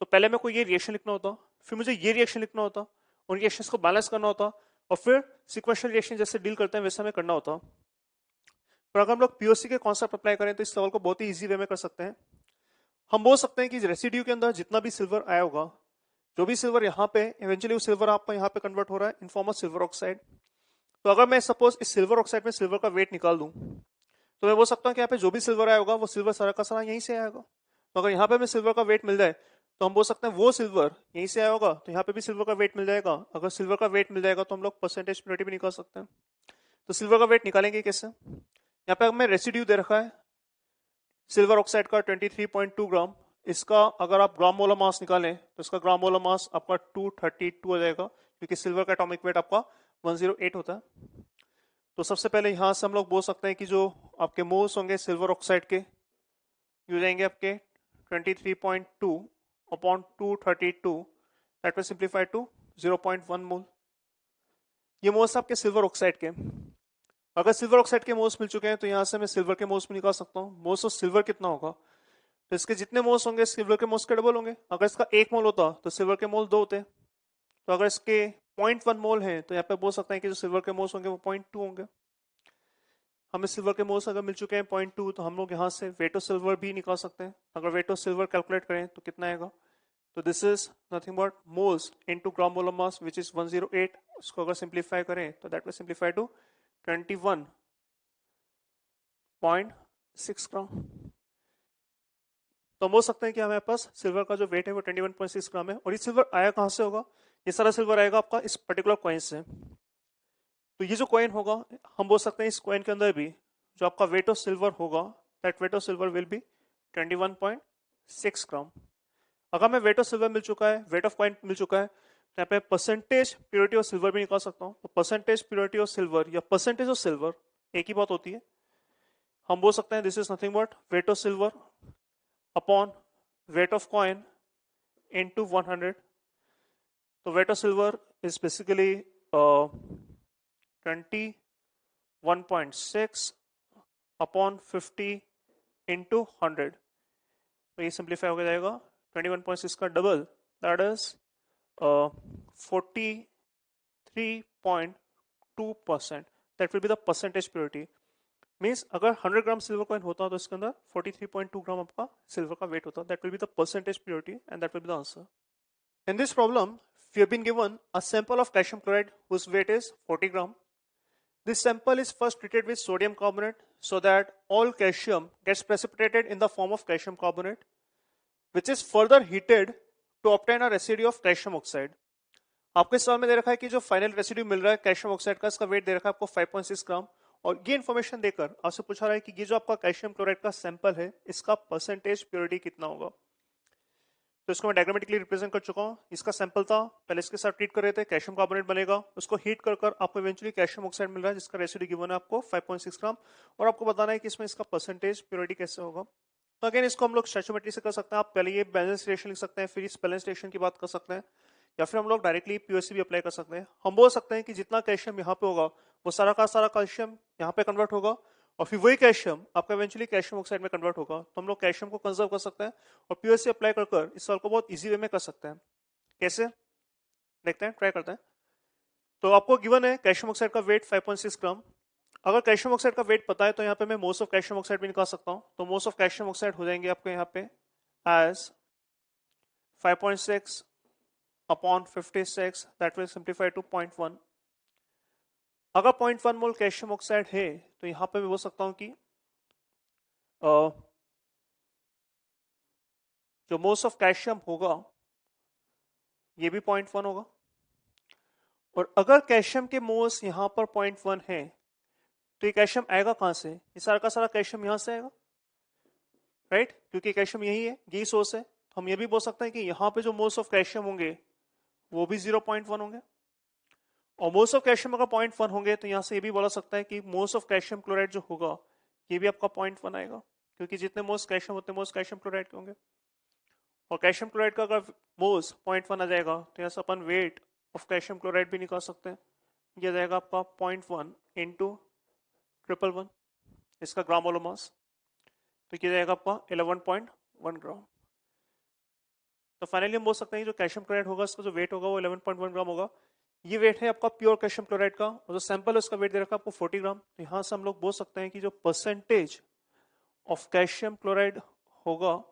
तो पहले मेरे को ये रिएक्शन लिखना होता, फिर मुझे ये रिएक्शन लिखना होता, उन रिएक्शंस को बैलेंस करना होता और फिर सिक्वेंशियल रिएक्शन जैसे डील करते हैं वैसे हमें करना होता. पर अगर हम लोग पीओएससी के कॉन्सेप्ट अप्लाई करें तो इस सवाल को बहुत ही ईजी वे में कर सकते हैं. हम बोल सकते हैं कि रेसिड्यू के अंदर जितना भी सिल्वर आया होगा, जो भी सिल्वर यहाँ पे इवेंचुअली वो सिल्वर आपका यहाँ पे कन्वर्ट हो रहा है in form of silver oxide. तो अगर मैं सपोज इस सिल्वर ऑक्साइड में सिल्वर का वेट निकाल दूं तो मैं बोल सकता हूँ कि यहाँ पे जो भी सिल्वर आया होगा वो सिल्वर सारा का सारा यहीं से आएगा. तो अगर यहाँ पे हमें सिल्वर का वेट मिल जाए तो हम बोल सकते हैं वो सिल्वर यहीं से आया होगा, तो यहाँ पे भी सिल्वर का वेट मिल जाएगा. अगर सिल्वर का वेट मिल जाएगा तो हम लोग परसेंटेज प्योरिटी भी निकाल सकते हैं. तो सिल्वर का वेट निकालेंगे कैसे, यहाँ पे हमें रेसिड्यू दे रखा है सिल्वर ऑक्साइड का 23.2 ग्राम. इसका अगर आप ग्राम मोलर मास निकालें तो इसका ग्राम मोलर मास आपका 232 हो जाएगा, क्योंकि सिल्वर का एटॉमिक वेट आपका 108 होता है. तो सबसे पहले यहां से हम लोग बोल सकते हैं कि जो आपके मोल्स होंगे सिल्वर ऑक्साइड के ये हो जाएंगे आपके 23.2 upon 232, that will simplify to 0.1 mole. ये मोल्स आपके सिल्वर ऑक्साइड के. अगर सिल्वर ऑक्साइड के मोल्स मिल चुके हैं तो यहां से मैं सिल्वर के मोल्स भी निकाल सकता हूँ. मोल्स ऑफ सिल्वर कितना होगा, तो इसके जितने मोल्स होंगे सिल्वर के मोल्स के डबल होंगे. अगर इसका 1 मोल होता तो सिल्वर के मोल 2 होते. तो अगर इसके 0.1 मोल है तो यहाँ पे बोल सकते हैं कि जो सिल्वर के मोल्स होंगे वो 0.2 होंगे. हमें सिल्वर के मोल्स अगर मिल चुके हैं 0.2 तो हम लोग यहाँ से वेट ऑफ सिल्वर भी निकाल सकते हैं. अगर वेट ऑफ सिल्वर कैलकुलेट करें तो कितना आएगा, तो this is nothing but moles into gram molar mass which is 108. इसको अगर सिंप्लीफाई करें तो दैट विल सिंप्लीफाई टू 21.6 ग्राम. तो हम बोल सकते हैं कि हमारे पास सिल्वर का जो वेट है वो 21.6 ग्राम है. और ये सिल्वर आया कहाँ से होगा, ये सारा सिल्वर आएगा आपका इस पर्टिकुलर कॉइन से. तो ये जो कॉइन होगा हम बोल सकते हैं इस कॉइन के अंदर भी जो आपका वेट ऑफ सिल्वर होगा that weight of silver will be 21.6 ग्राम. अगर मैं वेट ऑफ सिल्वर मिल चुका है, वेट ऑफ कॉइन मिल चुका है, तो यहाँ पे परसेंटेज प्योरिटी ऑफ सिल्वर भी निकाल सकता हूँ. तो परसेंटेज प्योरिटी ऑफ सिल्वर या परसेंटेज ऑफ सिल्वर एक ही बात होती है. हम बोल सकते हैं this is nothing but weight of silver upon weight of coin into 100. तो weight of silver is basically 21.6 upon 50 into 100, तो ये सिंप्लीफाई हो जाएगा 21.6 का double, that is 43.2%, that will be the percentage purity. Means अगर 100 ग्राम सिल्वर कॉइन होता तो इसके अंदर 43.2 ग्राम आपका सिल्वर का वेट होता, that will be the percentage purity and that will be the answer. In this problem, we have been given a sample of calcium chloride whose weight is 40 gram. This sample is first treated with sodium carbonate so that all calcium gets precipitated in the form of calcium carbonate, which is further heated to obtain a residue of calcium oxide. आपको इस सवाल में दे रखा है कि जो final residue मिल रहा है कैल्शियम ऑक्साइड का, इसका वेट दे रखा है आपको 5.6 ग्राम, और ये इन्फॉर्मेशन देकर आपसे पूछा रहा है कि ये जो आपका कैल्शियम क्लोराइड का सैंपल है इसका परसेंटेज प्योरिटी कितना होगा। तो इसको मैं डायग्रामेटिकली रिप्रेजेंट कर चुका हूँ। इसका सैंपल था, पहले इसके साथ ट्रीट कर रहे थे, कैल्शियम कार्बोनेट बनेगा, उसको हीट कर कर आपको इवेंचुअली कैल्शियम ऑक्साइड मिल रहा है जिसका रेसिड्यू गिवन है आपको 5.6 ग्राम, और आपको बताना है कि इसमें इसका परसेंटेज प्योरिटी कैसे होगा। तो अगेन इसको हम लोग स्टोइचियोमेट्री से कर सकते हैं। आप पहले ये बैलेंस रिएक्शन लिख सकते हैं, फिर इस बैलेंस रिएक्शन की बात कर सकते हैं, या फिर हम लोग डायरेक्टली पीओसी भी अप्लाई कर सकते हैं। हम बोल सकते हैं कि जितना कैल्शियम यहाँ पे होगा वो सारा का सारा कैल्शियम यहाँ पे कन्वर्ट होगा, और फिर वही कैल्शियम आपका इवेंचुअली कैल्शियम ऑक्साइड में कन्वर्ट होगा। तो हम लोग कैल्शियम को कंजर्व कर सकते हैं और पीओसी अप्लाई कर कर इस सवाल को बहुत इजी वे में कर सकते हैं। कैसे देखते हैं, ट्राई करते हैं। तो आपको गिवन है कैल्शियम ऑक्साइड का वेट 5.6 ग्राम। अगर कैल्शियम ऑक्साइड का वेट पता है तो यहाँ पे मैं मोस्ट ऑफ कैल्शियम ऑक्साइड भी निकाल सकता हूँ। तो मोस्ट ऑफ कैल्शियम ऑक्साइड हो जाएंगे आपके यहाँ पे as 5.6 upon 56, that will simplify to 0.1। अगर 0.1 मोल कैल्शियम ऑक्साइड है तो यहाँ पे मैं बोल सकता हूँ कि जो मोस्ट ऑफ कैल्शियम होगा ये भी 0.1 होगा, और अगर कैल्शियम के मोल्स यहाँ पर 0.1 है तो ये कैल्शियम आएगा कहाँ से? ये सारा का सारा कैल्शियम यहाँ से आएगा, राइट? क्योंकि कैल्शियम यही है, यही सोर्स है। हम ये भी बोल सकते हैं कि यहाँ पे जो मोल्स ऑफ कैल्शियम होंगे वो भी 0.1 होंगे, और मोल्स ऑफ कैल्शियम अगर 0.1 होंगे तो यहाँ से ये भी बोला सकता है कि मोल्स ऑफ कैल्शियम क्लोराइड जो होगा ये भी आपका 0.1 आएगा, क्योंकि जितने मोल्स कैल्शियम होते हैं मोल्स कैल्शियम क्लोराइड के होंगे। और कैल्शियम क्लोराइड का अगर मोल्स 0.1 आ जाएगा तो यहाँ से अपन वेट ऑफ कैल्शियम क्लोराइड भी निकाल सकते हैं। ये जाएगा आपका 0.1 इंटू 111, इसका ग्राम मोलर मास, तो ये जाएगा आपका 11.1 ग्राम। तो फाइनली हम बोल सकते हैं जो कैल्शियम क्लोराइड होगा इसका जो वेट होगा वो 11.1 ग्राम होगा। ये वेट है आपका प्योर कैल्शियम क्लोराइड का, और जो सैंपल है उसका वेट दे रखा है आपको 40 ग्राम। तो यहाँ से हम लोग बोल सकते हैं कि जो परसेंटेज ऑफ कैल्शियम क्लोराइड होगा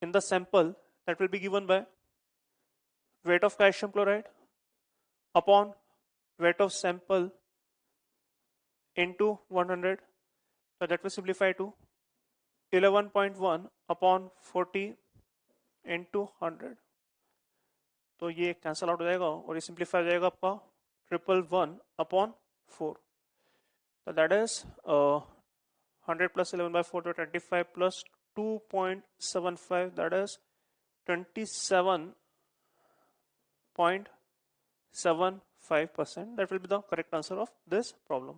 in the sample that will be given by weight of calcium chloride upon weight of sample into 100, so that will simplify to 11.1 upon 40 into 100, तो ये कैंसल आउट हो जाएगा और ये सिंप्लीफाई हो जाएगा आपका 111 upon 4, तो that is 100 plus 11 by 4 to 25 plus 2.75, that is 27.75%, that will be the correct answer of this problem।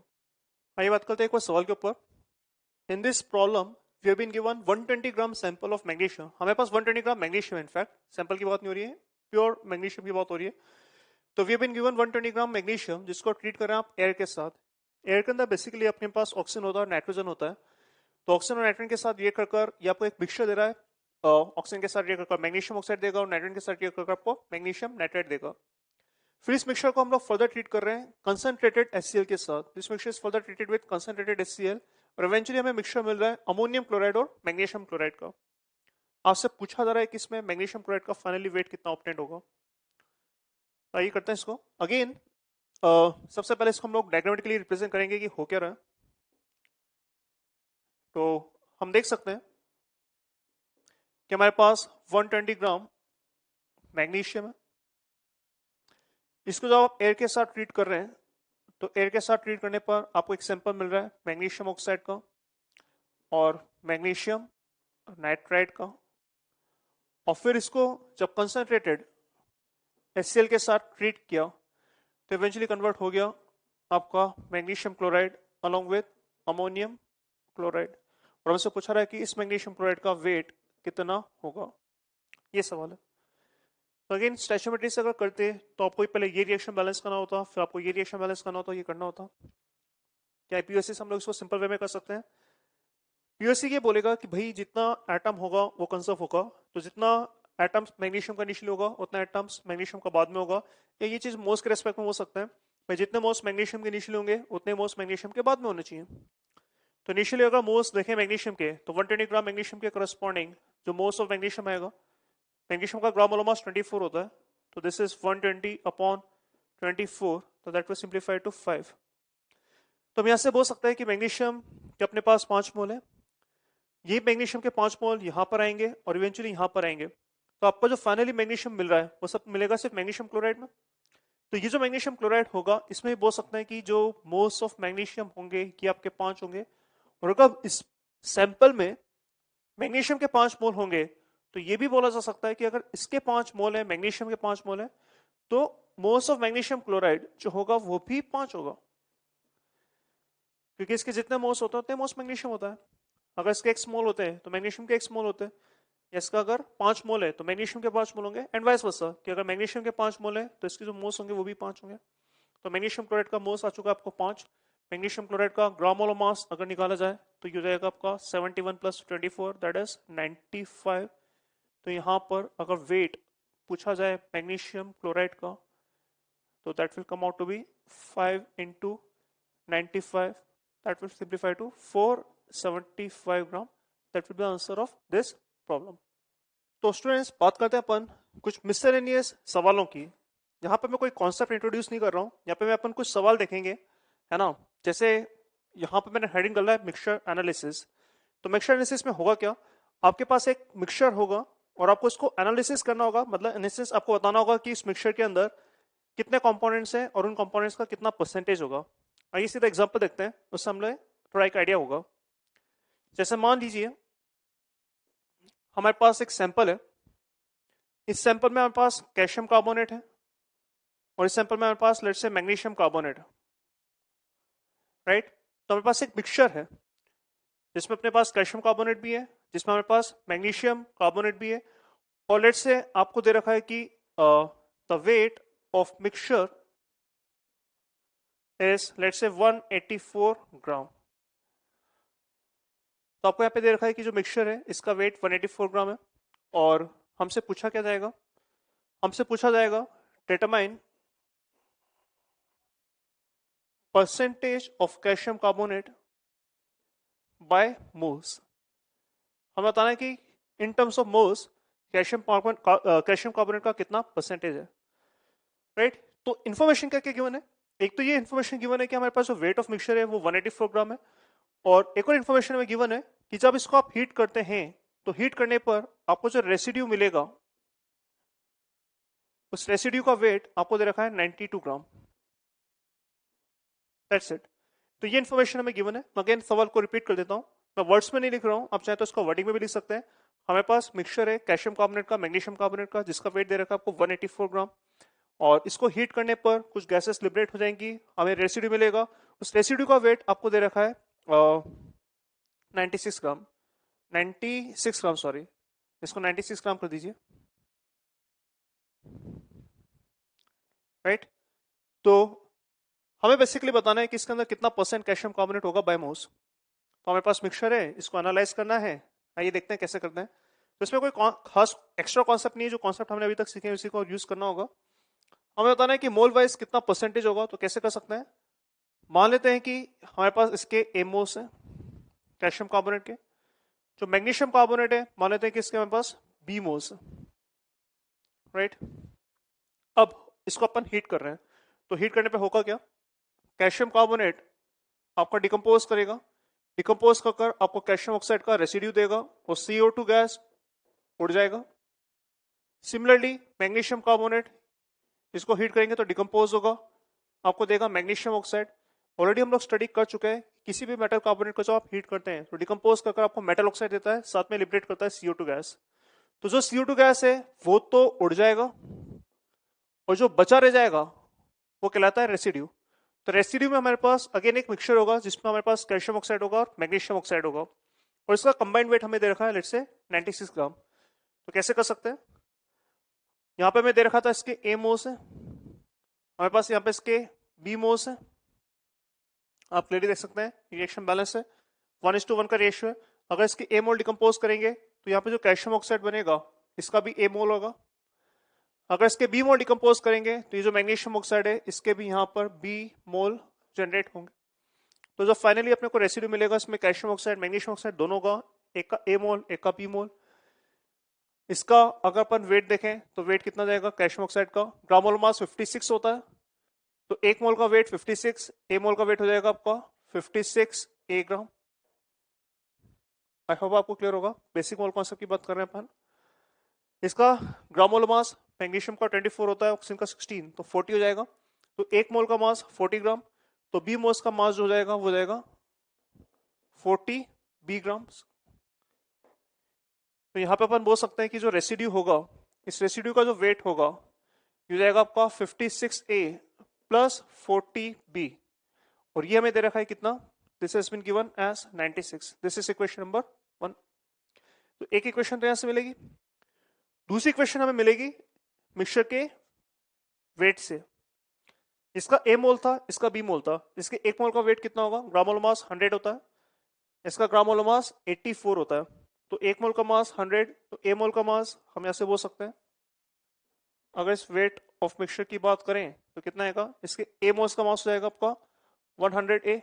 आइए बात करते हैं एक बार सवाल के ऊपर। In this problem we have been given 120 gram sample of magnesium. हमारे पास 120 ग्राम मैग्नीशियम, इनफैक्ट सैंपल की बात नहीं हो रही है, प्योर मैग्नीशियम की बात हो रही है। तो we have been given 120 gram magnesium जिसको ट्रीट कर रहे हैं आप एयर के साथ। एयर के अंदर बेसिकली अपने पास ऑक्सीजन होता है और नाइट्रोजन होता है। तो ऑक्सीजन और नाइट्रोजन के साथ रिएक्ट कर ये आपको एक मिक्सचर दे रहा है, ऑक्सीजन के साथ रिएक्ट कर मैग्नीशियम ऑक्साइड देगा और नाइट्रोजन के साथ रिएक्ट कर आपको मैग्नीशियम नाइट्रेट देगा। फिर इस मिक्सचर को हम लोग फर्दर ट्रीट कर रहे हैं कंसंट्रेटेड HCl के साथ। This mixture is further treated with concentrated HCl, और इवेंचुअली हमें मिक्सचर मिल रहा है अमोनियम क्लोराइड और मैग्नीशियम क्लोराइड का। आपसे पूछा जा रहा है कि इसमें मैग्नीशियम क्लोराइड का फाइनली वेट कितना ऑब्टेंड होगा। आइए करते हैं इसको। अगेन सबसे पहले इसको हम लोग डायग्रामेटिकली रिप्रेजेंट करेंगे कि हो क्या रहा है। तो हम देख सकते हैं कि हमारे पास 120 ग्राम मैग्नीशियम है। इसको जब आप एयर के साथ ट्रीट कर रहे हैं तो एयर के साथ ट्रीट करने पर आपको एक सैंपल मिल रहा है मैग्नीशियम ऑक्साइड का और मैग्नीशियम नाइट्राइट का, और फिर इसको जब कंसंट्रेटेड HCl के साथ ट्रीट किया तो इवेंचुअली कन्वर्ट हो गया आपका magnesium chloride along with ammonium chloride. और हमसे पूछा रहा है कि इस मैग्नीशियम क्लोराइड का वेट कितना होगा, ये सवाल है। तो अगेन स्टोइचियोमेट्री से अगर करते तो आपको पहले ये रिएक्शन बैलेंस करना होता, फिर आपको ये रिएक्शन बैलेंस करना होता, ये करना होता। क्या IPSC से हम लोग इसको सिंपल वे में कर सकते हैं? पीओसी ये बोलेगा कि भाई जितना एटम होगा वो कंजर्व होगा, तो जितना एटम्स मैग्नीशियम का इनिशियली होगा उतना एटम्स मैग्नीशियम का बाद में होगा, या ये चीज मोल्स के रेस्पेक्ट में हो सकता है, भाई जितने मोल्स मैग्नीशियम के इनिशियली होंगे उतने मोल्स मैग्नीशियम के बाद में होने चाहिए। तो इनिशियली अगर मोल्स देखें मैग्नीशियम के, तो 120 ग्राम मैग्नीशियम के करस्पॉन्डिंग जो मोल्स ऑफ मैग्नीशियम आएगा, मैग्नीशियम का ग्राम मोल मास 24 होता है, तो दिस इज 120 अपॉन 24, तो दैट विल सिंप्लीफाई टू 5। तो हम यहाँ से बोल सकते हैं कि मैग्नीशियम के अपने पास 5 मोल है, ये मैग्नीशियम के 5 मोल यहाँ पर आएंगे और इवेंचुअली यहाँ पर आएंगे, तो आपको जो फाइनली मैग्नीशियम मिल रहा है वो सब मिलेगा सिर्फ मैग्नीशियम क्लोराइड में। तो ये जो मैग्नीशियम क्लोराइड होगा इसमें भी बोल सकते हैं कि जो मोल्स ऑफ मैग्नीशियम होंगे ये आपके 5 होंगे, और अगर इस सैंपल में मैग्नीशियम के 5 मोल होंगे तो ये भी बोला जा सकता है कि अगर इसके 5 मोल है, मैग्नीशियम के 5 मोल है, तो मोल्स ऑफ मैग्नीशियम क्लोराइड जो होगा वो भी 5 होगा, क्योंकि इसके जितने मोल्स होते हैं उतने मोल्स मैग्नीशियम होता है। अगर इसके x मोल होते हैं तो मैग्नीशियम के x मोल होते हैं, या इसका अगर 5 मोल है तो मैग्नीशियम के 5 मोल होंगे, एंड वाइस वर्सा कि अगर मैग्नीशियम के 5 मोल है तो इसके जो मोल्स होंगे वो भी 5 होंगे। तो मैग्नीशियम क्लोराइड का मोल्स आ चुका है आपको 5। मैग्नीशियम क्लोराइड का ग्राम मोल मास अगर निकाला जाए तो ये हो जाएगा आपका 71 प्लस 24 दैट इज 95। तो यहाँ पर अगर वेट पूछा जाए मैग्नीशियम क्लोराइड का तो that will come out to be 5 into 95, that will simplify to 475 gram. that will be the answer of this problem। तो स्टूडेंट्स बात करते हैं अपन कुछ मिसलेनियस सवालों की। यहाँ पे मैं कोई कॉन्सेप्ट इंट्रोड्यूस नहीं कर रहा हूँ, यहाँ पे मैं अपन कुछ सवाल देखेंगे, है ना। जैसे यहाँ पे मैंने हेडिंग डाला है मिक्सचर एनालिसिस। तो मिक्सचर एनालिसिस में होगा क्या, आपके पास एक मिक्सचर होगा और आपको इसको एनालिसिस करना होगा, मतलब एनालिसिस आपको बताना होगा कि इस मिक्सचर के अंदर कितने कंपोनेंट्स हैं और उन कंपोनेंट्स का कितना परसेंटेज होगा। आइए सीधा एग्जांपल देखते हैं, उससे हमें थोड़ा एक आइडिया होगा। जैसे मान लीजिए हमारे पास एक सैंपल है, इस सैंपल में हमारे पास कैल्शियम कार्बोनेट है और इस सैंपल में हमारे पास लेट्स से मैग्नीशियम कार्बोनेट है, राइट। तो हमारे पास एक मिक्सचर है जिसमें अपने पास कैल्शियम कार्बोनेट भी है, जिसमें हमारे पास मैग्नीशियम कार्बोनेट भी है, और लेट्स से आपको दे रखा है कि the weight of mixture is let's say 184 ग्राम। तो आपको यहाँ पे दे रखा है कि जो मिक्सचर है इसका वेट 184 ग्राम है, और हमसे पूछा क्या जाएगा, हमसे पूछा जाएगा determine percentage of calcium carbonate by moles. हमें बताना है कि in terms of moles calcium carbonate का कितना परसेंटेज है, राइट। तो इन्फॉर्मेशन क्या क्या गिवन है, एक तो ये इन्फॉर्मेशन गिवन है कि हमारे पास जो वेट ऑफ मिक्सचर है वो 184 ग्राम है, और एक और इन्फॉर्मेशन में गिवन है कि जब इसको आप हीट करते हैं तो हीट करने पर आपको जो रेसिड्यू मिलेगा उस रेसिड्यू का वेट आपको दे रखा है 92 ग्राम। That's it. तो ये इन्फॉर्मेशन हमें गिवन है। अगेन सवाल को रिपीट कर देता हूँ, मैं वर्ड्स में नहीं लिख रहा हूँ, आप चाहे तो इसको वर्डिंग में भी लिख सकते हैं। हमारे पास मिक्सचर है कैल्शियम कार्बोनेट का, मैग्नीशियम कार्बोनेट का, जिसका वेट दे रखा है आपको 184 ग्राम, और इसको हीट करने पर कुछ गैसेस लिबरेट हो जाएंगी, हमें रेसिड्यू मिलेगा। उस रेसिड्यू का वेट आपको दे रखा है 96 ग्राम, 96 ग्राम सॉरी, इसको 96 ग्राम कर दीजिए, राइट। तो हमें बेसिकली बताना है कि इसके अंदर कितना परसेंट कैल्शियम कार्बोनेट होगा बाय मोल्स। तो हमारे पास मिक्सचर है, इसको एनालाइज करना है, आइए देखते हैं कैसे करते हैं। तो इसमें कोई खास एक्स्ट्रा कॉन्सेप्ट नहीं है, जो कॉन्सेप्ट हमने अभी तक सीखे उसी को यूज करना होगा। हमें बताना है कि मोल वाइज कितना परसेंटेज होगा, तो कैसे कर सकते हैं। मान लेते हैं कि हमारे पास इसके ए मोल्स हैं कैल्शियम कार्बोनेट के, जो मैग्नीशियम कार्बोनेट है मान लेते हैं कि इसके हमारे पास बी मोल्स है, राइट। अब इसको अपन हीट कर रहे हैं, तो हीट करने पे होगा क्या, कैल्शियम कार्बोनेट आपका डिकम्पोज करेगा, डिकम्पोज कर आपको कैल्शियम ऑक्साइड का रेसिड्यू देगा और CO2 गैस उड़ जाएगा। सिमिलरली मैग्नीशियम कार्बोनेट, इसको हीट करेंगे तो डिकम्पोज होगा, आपको देगा मैग्नीशियम ऑक्साइड। ऑलरेडी हम लोग स्टडी कर चुके हैं किसी भी मेटल कार्बोनेट को जब आप हीट करते हैं तो डिकम्पोज कर आपको मेटल ऑक्साइड देता है, साथ में लिबरेट करता है CO2 गैस। तो जो CO2 गैस है वो तो उड़ जाएगा और जो बचा रह जाएगा वो कहलाता है रेसिड्यू। तो रेसिड्यू में हमारे पास अगेन एक मिक्सचर होगा जिसमें हमारे पास कैल्शियम ऑक्साइड होगा और मैग्नीशियम ऑक्साइड होगा, और इसका कंबाइंड वेट हमें दे रखा है लेट्स से 96 ग्राम। तो कैसे कर सकते हैं, यहाँ पे मैं दे रखा था इसके ए मोल्स है, हमारे पास यहाँ पे इसके बी मोल्स है, आप क्लियरली देख सकते हैं रिएक्शन बैलेंस है 1:1 का रेशियो है। अगर इसके ए मोल डिकम्पोज करेंगे तो यहाँ पे जो कैल्शियम ऑक्साइड बनेगा इसका भी ए मोल होगा। अगर इसके बी मोल डिकम्पोज करेंगे तो ये जो मैग्नीशियम ऑक्साइड है इसके भी यहाँ पर बी मोल जनरेट होंगे। तो जो फाइनली अपने को रेसिड्यू मिलेगा इसमें कैल्शियम ऑक्साइड मैग्नीशियम ऑक्साइड दोनों का, एक का ए मोल एक का बी मोल। इसका अगर अपन वेट देखें तो वेट कितना जाएगा कैल्शियम ऑक्साइड का, ग्राम मोल मास 56 होता है, तो एक मोल का वेट 56, ए मोल का वेट हो जाएगा आपका 56 ए ग्राम। आई होप आपको क्लियर होगा, बेसिक मोल कॉन्सेप्ट की बात कर रहे हैं अपन। इसका ग्राम मोल मास मैग्नीशियम का 24 होता है, ऑक्सीजन का 16, तो 40 हो जाएगा। तो एक मोल का मास 40 ग्राम, तो बी मोल्स का मास जो हो जाएगा वो जाएगा 40 बी ग्राम्स। तो यहां पे अपन बोल सकते हैं कि जो रेसिड्यू होगा, इस रेसिड्यू का जो वेट होगा ये जाएगा आपका 56A प्लस 40B, और ये हमें दे रखा है कितना, this has been given as 96। This is equation number 1। तो एक इक्वेशन तो यहां से मिलेगी। दूसरी इक्वेशन हमें मिलेगी मिक्सचर के वेट से। इसका ए मोल था, इसका बी मोल था, इसके एक मोल का वेट कितना होगा, ग्राम मोल मास 100 होता है, इसका ग्राम मोल मास 84 होता है। तो एक मोल का मास 100, तो ए मोल का मास हम ऐसे बोल सकते हैं, अगर इस वेट ऑफ मिक्सचर की बात करें तो कितना आएगा, इसके ए मोल्स का मास हो जाएगा आपका 100A,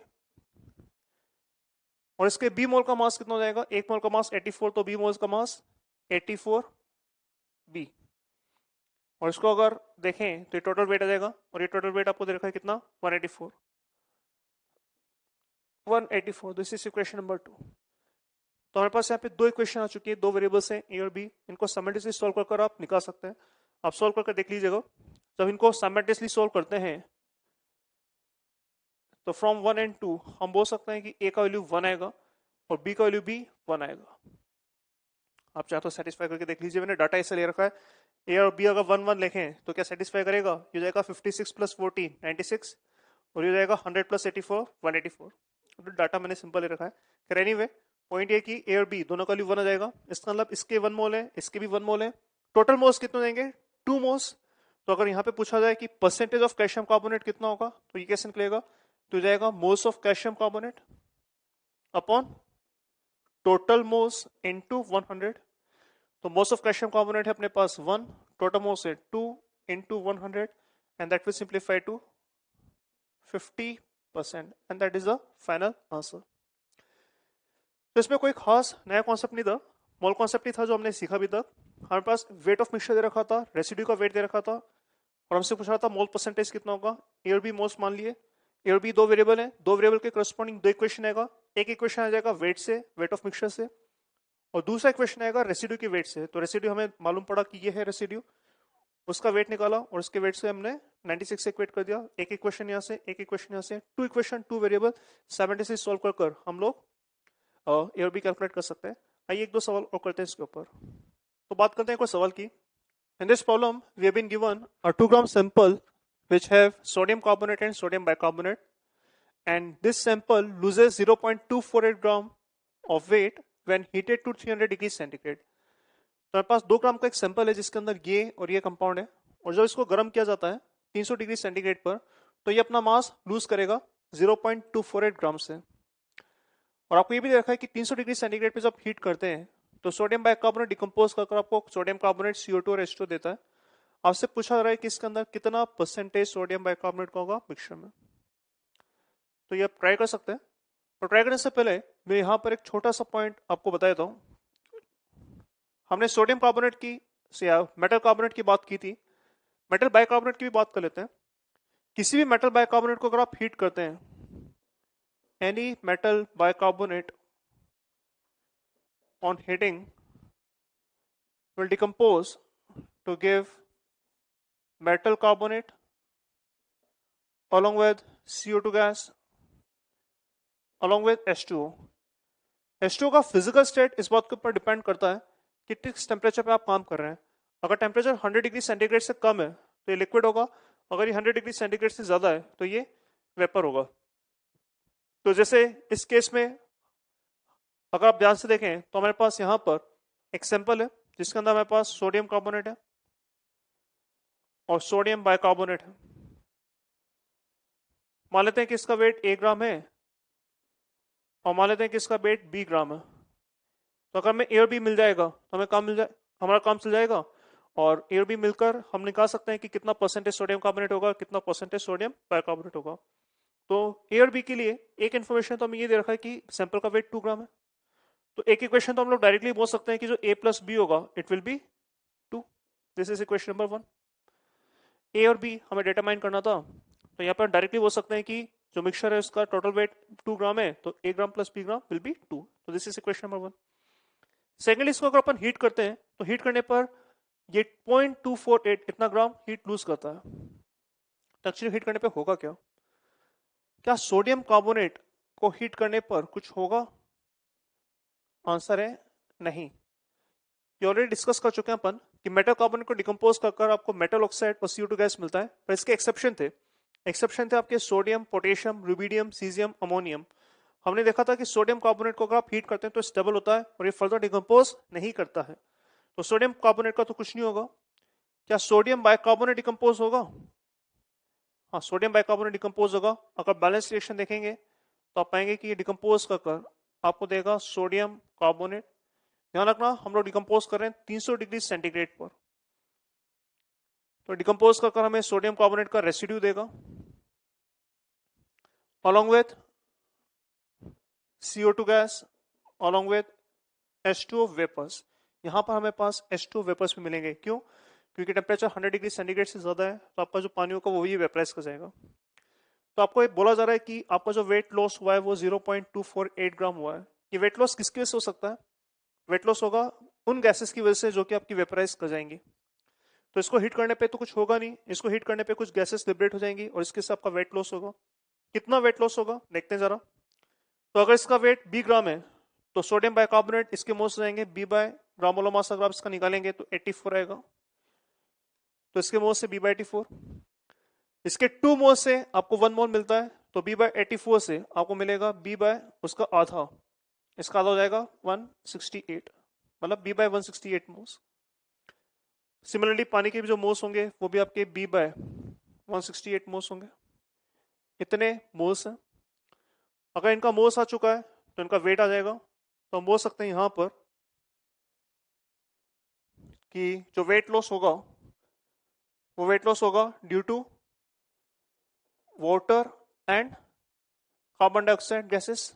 और इसके बी मोल का मास कितना हो जाएगा, एक मोल का मास 84, तो बी मोल्स का मास 84B। और इसको अगर देखें तो ये टोटल वेट आ जाएगा, और ये टोटल वेट आपको दे रखा है कितना, 184। This is equation number 2। तो हमारे पास यहाँ पे दो इक्वेशन आ चुकी है, दो वेरिएबल्स हैं ए और बी, इनको साइमल्टेनियसली सॉल्व कर आप निकाल सकते हैं। आप सॉल्व करके देख लीजिएगा, जब इनको साइमल्टेनियसली सॉल्व करते हैं तो फ्रॉम 1 and 2 हम बोल सकते हैं कि ए का वैल्यू 1 आएगा और बी का वैल्यू भी 1 आएगा। आप चाहे तो सेटिस्फाई करके देख लीजिए, मैंने डाटा ऐसे ले रखा है, ए और बी अगर 1 1 लिखें तो क्या सेटिस्फाई करेगा, ये जाएगा 56 प्लस 40 96, और ये जाएगा 100 प्लस 84 184। तो डाटा मैंने सिंपल ले रखा है। खैर एनीवे पॉइंट ये कि ए और बी दोनों का वैल्यू 1 आ जाएगा, इसका मतलब इसके 1 मोल है, इसके भी 1 मोल है, टोटल मोल्स कितने हो जाएंगे 2 मोल्स। तो अगर यहाँ पे पूछा जाए कि परसेंटेज ऑफ कैल्शियम कार्बोनेट कितना होगा, तो ये कैसे निकलेगा, तो जाएगा moles of calcium carbonate upon total moles into 100। तो मोल्स ऑफ कैल्शियम कार्बोनेट है अपने पास 1, टोटल मोल्स है 2 into 100, and that will simplify to 50%, and that is the final answer. तो इसमें कोई खास नया कॉन्सेप्ट नहीं था, मोल कॉन्सेप्ट ही था जो हमने सीखा अभी तक। हमारे पास वेट ऑफ मिक्सचर दे रखा था, रेसिड्यू का वेट दे रखा था, और हमसे पूछ रहा था मोल परसेंटेज कितना होगा। ए और बी मोल्स मान लिए, ए और बी दो वेरिएबल हैं, दो वेरिएबल के करस्पॉन्डिंग दो इक्वेशन आएगा। एक इक्वेशन आ जाएगा वेट से, वेट ऑफ मिक्सचर से, और दूसरा इक्वेशन आएगा रेसिड्यू की वेट से। तो रेसिड्यू हमें मालूम पड़ा कि ये है रेसिड्यू, उसका वेट निकाला और उसके वेट से हमने 96 से इक्वेट कर दिया। एक इक्वेशन यहाँ से, एक इक्वेशन यहाँ से, two equation two variable simultaneously solve कर हम लोग ए और बी कैलकुलेट कर सकते हैं। आइए एक दो सवाल और करते हैं इसके ऊपर। तो बात करते हैं कोई सवाल की। In this problem we have been given a 2 gram sample which have sodium carbonate and sodium bicarbonate, and this sample loses 0.248 gram of weight when heated to 300 degree centigrade. तो हमारे पास 2 ग्राम का एक सैंपल है जिसके अंदर ये और ये कंपाउंड है, और जब इसको गर्म किया जाता है 300 डिग्री सेंटीग्रेड पर, तो ये अपना मास लूज करेगा 0.248 ग्राम से। और आपको ये भी देखा है कि 300 डिग्री सेंटीग्रेड पे जब हीट करते हैं तो सोडियम बाइकार्बोनेट डिकम्पोज कर आपको सोडियम कार्बोनेट CO2 और H2 देता है। आपसे पूछा जा रहा है कि इसके अंदर कितना परसेंटेज सोडियम बाइकार्बोनेट का होगा मिक्सचर में। तो ये आप ट्राई कर सकते हैं, और ट्राई करने से पहले मैं यहाँ पर एक छोटा सा पॉइंट आपको बता देता हूँ। हमने सोडियम कार्बोनेट की या मेटल कार्बोनेट की बात की थी, मेटल बाइकार्बोनेट की भी बात कर लेते हैं। किसी भी मेटल बाइकार्बोनेट को अगर आप हीट करते हैं, any metal bicarbonate on heating will decompose to give metal carbonate along with CO2 gas along with H2O। H2O का फिजिकल स्टेट इस बात के ऊपर डिपेंड करता है कि किस टेम्परेचर पे आप काम कर रहे हैं। अगर टेम्परेचर 100 डिग्री सेंटीग्रेड से कम है तो ये लिक्विड होगा, अगर ये 100 डिग्री सेंटीग्रेड से ज्यादा है तो ये वेपर होगा। तो जैसे इस केस में अगर आप ध्यान से देखें तो हमारे पास यहाँ पर एक सैंपल है जिसके अंदर हमारे पास सोडियम कार्बोनेट है और सोडियम बाइकार्बोनेट है। मान लेते हैं कि इसका वेट 1 ग्राम है और मान लेते हैं कि इसका वेट 20 ग्राम है। तो अगर हमें ए और बी मिल जाएगा तो हमें काम हमारा काम चल जाएगा, और ए और बी मिलकर हम निकाल सकते हैं कि कितना परसेंटेज सोडियम कार्बोनेट होगा, कितना परसेंटेज सोडियम बाइकार्बोनेट होगा। तो ए और बी के लिए एक इन्फॉर्मेशन तो हमें ये दे रखा है कि सैंपल का वेट 2 ग्राम है, तो एक इक्वेशन तो हम लोग डायरेक्टली बोल सकते हैं कि जो ए प्लस बी होगा it will be 2। This is equation number 1। ए और बी हमें डिटरमाइन करना था, तो यहाँ पर डायरेक्टली बोल सकते हैं कि जो मिक्सचर है उसका टोटल वेट 2 ग्राम है, तो A gram plus B gram will be 2। तो this is equation number 1। Secondly इसको अगर अपन हीट करते हैं तो हीट करने पर ये 0.248 इतना ग्राम हीट लूज करता है। तो एक्चुअली हीट करने पे होगा क्या? क्या सोडियम कार्बोनेट को हीट करने पर कुछ होगा? आंसर है नहीं। ये ऑलरेडी डिस्कस कर चुके हैं अपन कि मेटल कार्बोनेट को डिकम्पोज कर आपको मेटल ऑक्साइड और CO2 गैस मिलता है, पर इसके एक्सेप्शन थे। एक्सेप्शन थे आपके sodium, potassium, rubidium, caesium, ammonium. हमने देखा था कि सोडियम कार्बोनेट को अगर आप हीट करते हैं तो स्टेबल होता है और ये फर्दर डिकम्पोज नहीं करता है। तो सोडियम कार्बोनेट का तो कुछ नहीं होगा। क्या सोडियम बाइकार्बोनेट डिकम्पोज होगा? हाँ, सोडियम बाइकार्बोनेट डिकम्पोज होगा। अगर बैलेंस रिएक्शन देखेंगे तो आप पाएंगे कि ये डिकम्पोज कर आपको देगा सोडियम कार्बोनेट। ध्यान रखना हम लोग डिकम्पोज कर रहे हैं 300 डिग्री सेंटीग्रेड पर, तो डिकम्पोज कर हमें सोडियम कार्बोनेट का रेसिड्यू देगा along with CO2 gas along with H2O vapours. यहां पर हमें पास H2O वेपर्स भी मिलेंगे। क्यों? क्योंकि टेम्परेचर 100 डिग्री सेंटीग्रेड से ज्यादा है, तो आपका जो पानी होगा वो भी वेपराइज कर जाएगा। तो आपको एक बोला जा रहा है कि आपका जो वेट लॉस हुआ है वो 0.248 ग्राम हुआ है। ये वेट लॉस किसकी वजह से हो सकता है? वेट लॉस होगा उन गैसेस की वजह से जो कि आपकी वेपराइज कर जाएंगी। तो इसको हीट करने पे तो कुछ होगा नहीं, इसको हीट करने पे कुछ गैसेस लिबरेट हो जाएंगी और इसके से आपका वेट लॉस होगा। कितना वेट लॉस होगा देखते हैं जरा। तो अगर इसका वेट बी ग्राम है तो सोडियम बाइकार्बोनेट इसके मोल्स रहेंगे B by gram molar mass. अगर आप इसका निकालेंगे तो 84 आएगा, तो इसके मोल से बी बाय 84। इसके 2 मोल से आपको 1 मोल मिलता है, तो बी बाय 84 से आपको मिलेगा बी बाय उसका आधा, इसका आधा हो जाएगा 168, मतलब बी बाय 168 मोल्स। सिमिलरली पानी के भी जो मोल्स होंगे वो भी आपके बी बाय 168 मोल्स होंगे। इतने मोल्स हैं। अगर इनका मोल्स आ चुका है तो इनका वेट आ जाएगा। तो हम बोल सकते हैं यहां पर कि जो वेट लॉस होगा वो वेट लॉस होगा due to water and carbon dioxide gases.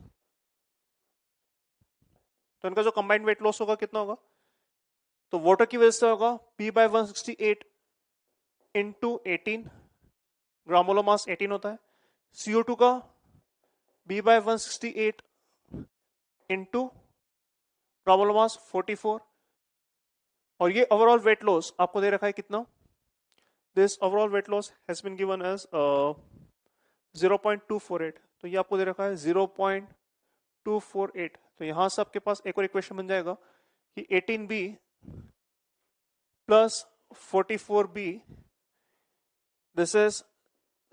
तो इनका जो कंबाइंड वेट लॉस होगा कितना होगा? तो वाटर की वजह से होगा P by 168 into 18, gram molar mass 18 होता है। CO2 का B by 168 into gram molar mass 44, और ये ओवरऑल वेट लॉस आपको दे रखा है कितना? This overall weight loss has been given as 0.248। तो ये आपको दे रखा है 0.248। तो यहां से आपके पास एक और इक्वेशन बन जाएगा कि 18B plus 44B, this is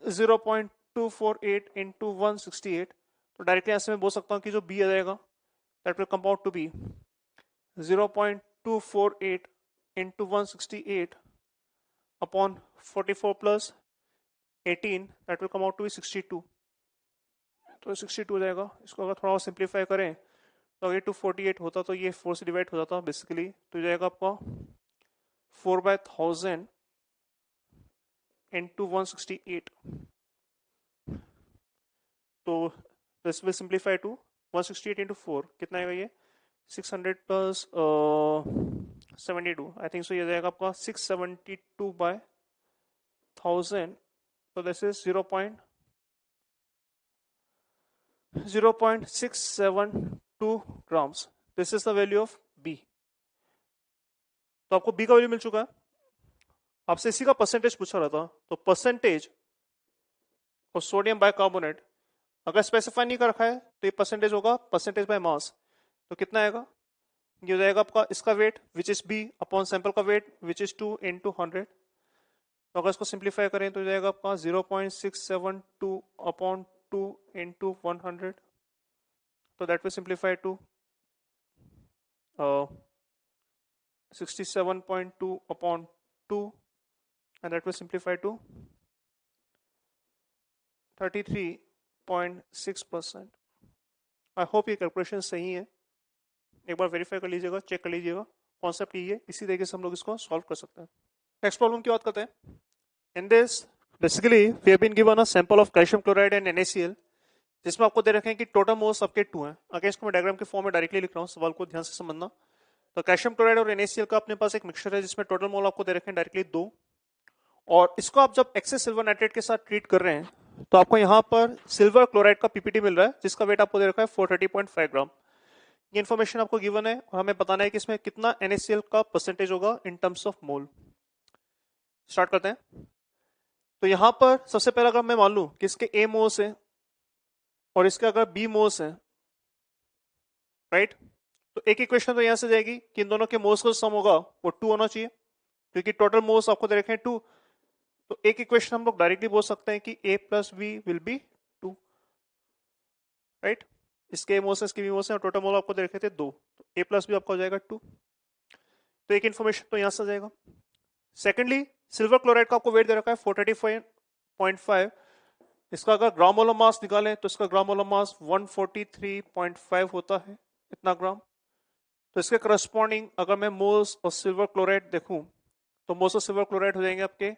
0.248 into 168। तो डायरेक्टली ऐसे में बोल सकता हूं कि जो B आ जाएगा that will come out to be 0.248 into 168 upon 44 plus 18, that will come out to be 62। तो 62 हो जाएगा। इसको अगर थोड़ा और सिंप्लीफाई करें तो अगर 248 होता तो ये 4 से डिवाइड हो जाता बेसिकली, तो जाएगा आपका 4/1000 इंटू 168। तो this will simplify to 168 into 4, कितना आएगा ये? 600 प्लस 72, आई थिंक सो ये जाएगा आपका 672/1000। तो this is 0.672 grams. This is the value of B. तो आपको B का वैल्यू मिल चुका है। आपसे इसी का परसेंटेज पूछा रहा था, तो परसेंटेज और सोडियम बाइकार्बोनेट अगर स्पेसिफाई नहीं कर रखा है तो ये परसेंटेज होगा परसेंटेज बाय मास। तो कितना आएगा? ये हो जाएगा आपका इसका weight which is B upon sample का वेट विच इज 2 इंटू 100। तो अगर इसको सिंप्लीफाई करें तो जाएगा आपका 0.672 अपॉन 2 इंटू 100। तो that will simplify to 67.2 upon 2, and that will simplify to 33.6%. I hope ये कैलकुलेशन सही है। एक बार वेरीफाई कर लीजिएगा, चेक कर लीजिएगा, कॉन्सेप्ट यही है, इसी तरीके से हम लोग इसको सॉल्व कर सकते हैं। नेक्स्ट प्रॉब्लम की बात करते हैं। In this basically we have been given a sample of calcium chloride and NaCl, जिसमें आपको दे रखे हैं कि टोटल मोल्स आपके 2 हैं। अगर इसको मैं डायग्राम के फॉर्म में डायरेक्टली लिख रहा हूँ, सवाल को ध्यान से समझना। तो कैल्शियम क्लोराइड और NaCl का अपने पास एक मिक्सचर है जिसमें टोटल मोल आपको दे रखे हैं डायरेक्टली 2, और इसको आप जब एक्सेस सिल्वर नाइट्रेट के साथ ट्रीट कर रहे हैं तो आपको यहाँ पर सिल्वर क्लोराइड का पीपीटी मिल रहा है जिसका वेट आपको दे रखा है 430.5 ग्राम। ये इन्फॉर्मेशन आपको गिवन है और हमें बताना है कि इसमें कितना NaCl का परसेंटेज होगा इन टर्म्स ऑफ मोल। स्टार्ट करते हैं। तो यहां पर सबसे पहला अगर मैं मान लूं कि इसके A मोल्स है और इसके अगर B मोल्स है, राइट, तो एक इक्वेशन तो यहां से जाएगी कि इन दोनों के मोल्स का सम होगा वो 2 होना चाहिए, क्योंकि टोटल मोल्स आपको दे रखे हैं 2। तो एक इक्वेशन हम लोग डायरेक्टली बोल सकते हैं कि A plus B will be 2, right. इसके मोल्स है, इसके B मोल्स है और टोटल मोल आपको दे रखे थे 2, तो A प्लस B आपका हो जाएगा 2। तो एक इन्फॉर्मेशन तो यहां से जाएगा। सेकेंडली सिल्वर क्लोराइड का आपको वेट दे रखा है 435.5। इसका अगर ग्राम मोलर मास निकालें तो इसका ग्राम मोलर मास 143.5 होता है, इतना ग्राम। तो इसके करस्पॉन्डिंग अगर मैं मोल्स और सिल्वर क्लोराइड देखूं तो मोल्स ऑफ सिल्वर क्लोराइड हो जाएंगे आपके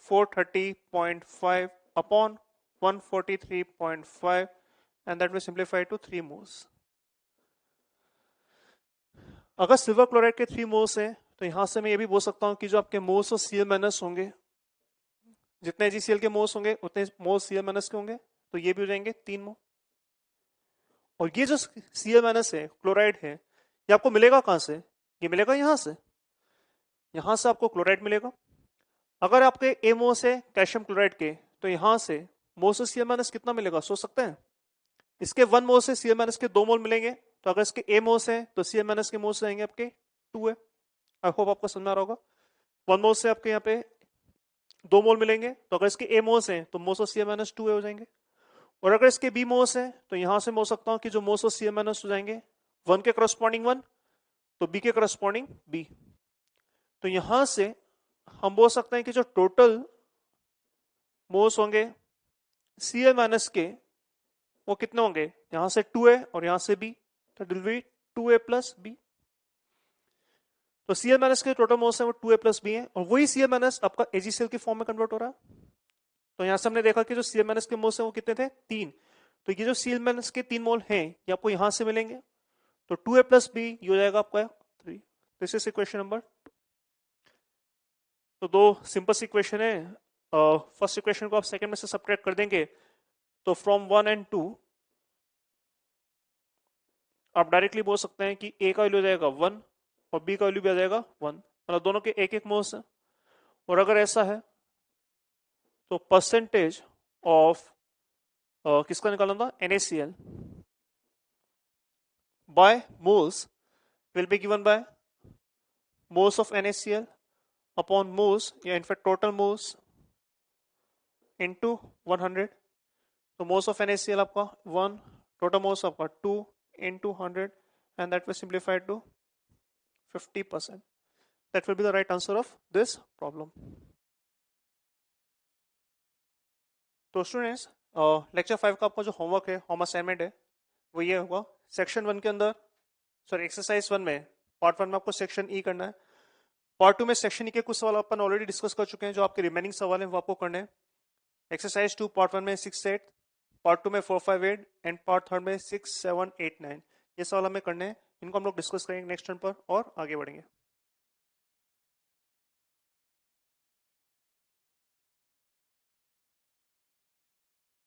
430.5 upon 143.5 and that will simplify to 3 moles. अगर सिल्वर क्लोराइड के 3 मोल्स हैं तो यहां से मैं ये भी बोल सकता हूं कि जो आपके मोल्स और Cl- होंगे, जितने HCl के मोल्स होंगे उतने मोल्स Cl- के होंगे, तो ये भी हो जाएंगे 3 मोल। और ये जो Cl- है, क्लोराइड है, ये आपको मिलेगा कहां से? ये मिलेगा यहां से आपको क्लोराइड मिलेगा। अगर आपके A मोल्स है कैल्शियम क्लोराइड के, तो यहां से मोल्स ऑफ Cl- कितना मिलेगा सोच सकते हैं? इसके 1 मोल से Cl- के 2 मोल मिलेंगे, तो अगर इसके A मोल्स है तो Cl- के मोल्स रहेंगे आपके 2 है। आई होप आपको समझ आ रहा होगा। 1 मोल से आपके यहाँ पे 2 मोल मिलेंगे, तो अगर इसके A मोल्स हैं तो मोल्स ऑफ Cl- 2 हो जाएंगे। और अगर इसके B मोल्स हैं तो यहां से मैं बोल सकता हूं कि जो मोल्स ऑफ Cl- हो जाएंगे 1 के करस्पॉन्डिंग 1, तो B के करस्पॉन्डिंग B। तो यहां से हम बोल सकते हैं कि जो टोटल मोल्स होंगे Cl- के वो कितने होंगे? यहां से 2A और यहां से B, तो it will be 2A plus B। तो Cl- के टोटल मोल्स हैं वो 2A प्लस B है, और वही Cl- आपका AgCl की फॉर्म में कन्वर्ट हो रहा है। तो यहां से हमने देखा कि जो Cl- के मोल्स हैं वो कितने थे? 3। तो ये जो Cl- के 3 मोल हैं ये आपको यहां से मिलेंगे, तो 2A प्लस B ये हो जाएगा आपका 3। This is equation number 2। तो दो सिंपल सी इक्वेशन है। फर्स्ट इक्वेशन को आप सेकंड में से सब्ट्रैक्ट कर देंगे तो फ्रॉम 1 एंड 2 आप डायरेक्टली बोल सकते हैं कि A का वैल्यू आ जाएगा 1 और B का वैल्यू भी आ जाएगा 1, मतलब दोनों के एक एक मोल्स हैं। और अगर ऐसा है तो परसेंटेज ऑफ किसका निकालना था? NaCl by moles will be given by moles of NaCl upon moles या इनफैक्ट टोटल मोल्स into 100। तो मोल्स ऑफ NaCl आपका 1, टोटल मोल्स आपका 2 into 100 and that will simplify to 50%. That will be the right answer of this problem. तो students lecture 5 का आपका जो homework है, home assignment है, वो ये होगा सेक्शन 1 के अंदर, सॉरी एक्सरसाइज 1 में, पार्ट 1 में आपको सेक्शन ई करना है। पार्ट 2 में सेक्शन ई के कुछ सवाल अपन ऑलरेडी डिस्कस कर चुके हैं, जो आपके रिमेनिंग सवाल हैं वो आपको करने हैं। एक्सरसाइज 2 पार्ट 1 में 6 से 8, पार्ट 2 में 4, 5, 8 एंड पार्ट 3 में 6, 7, 8, 9 ये सवाल हमें करने हैं। इनको हम लोग डिस्कस करेंगे नेक्स्ट टर्न पर और आगे बढ़ेंगे।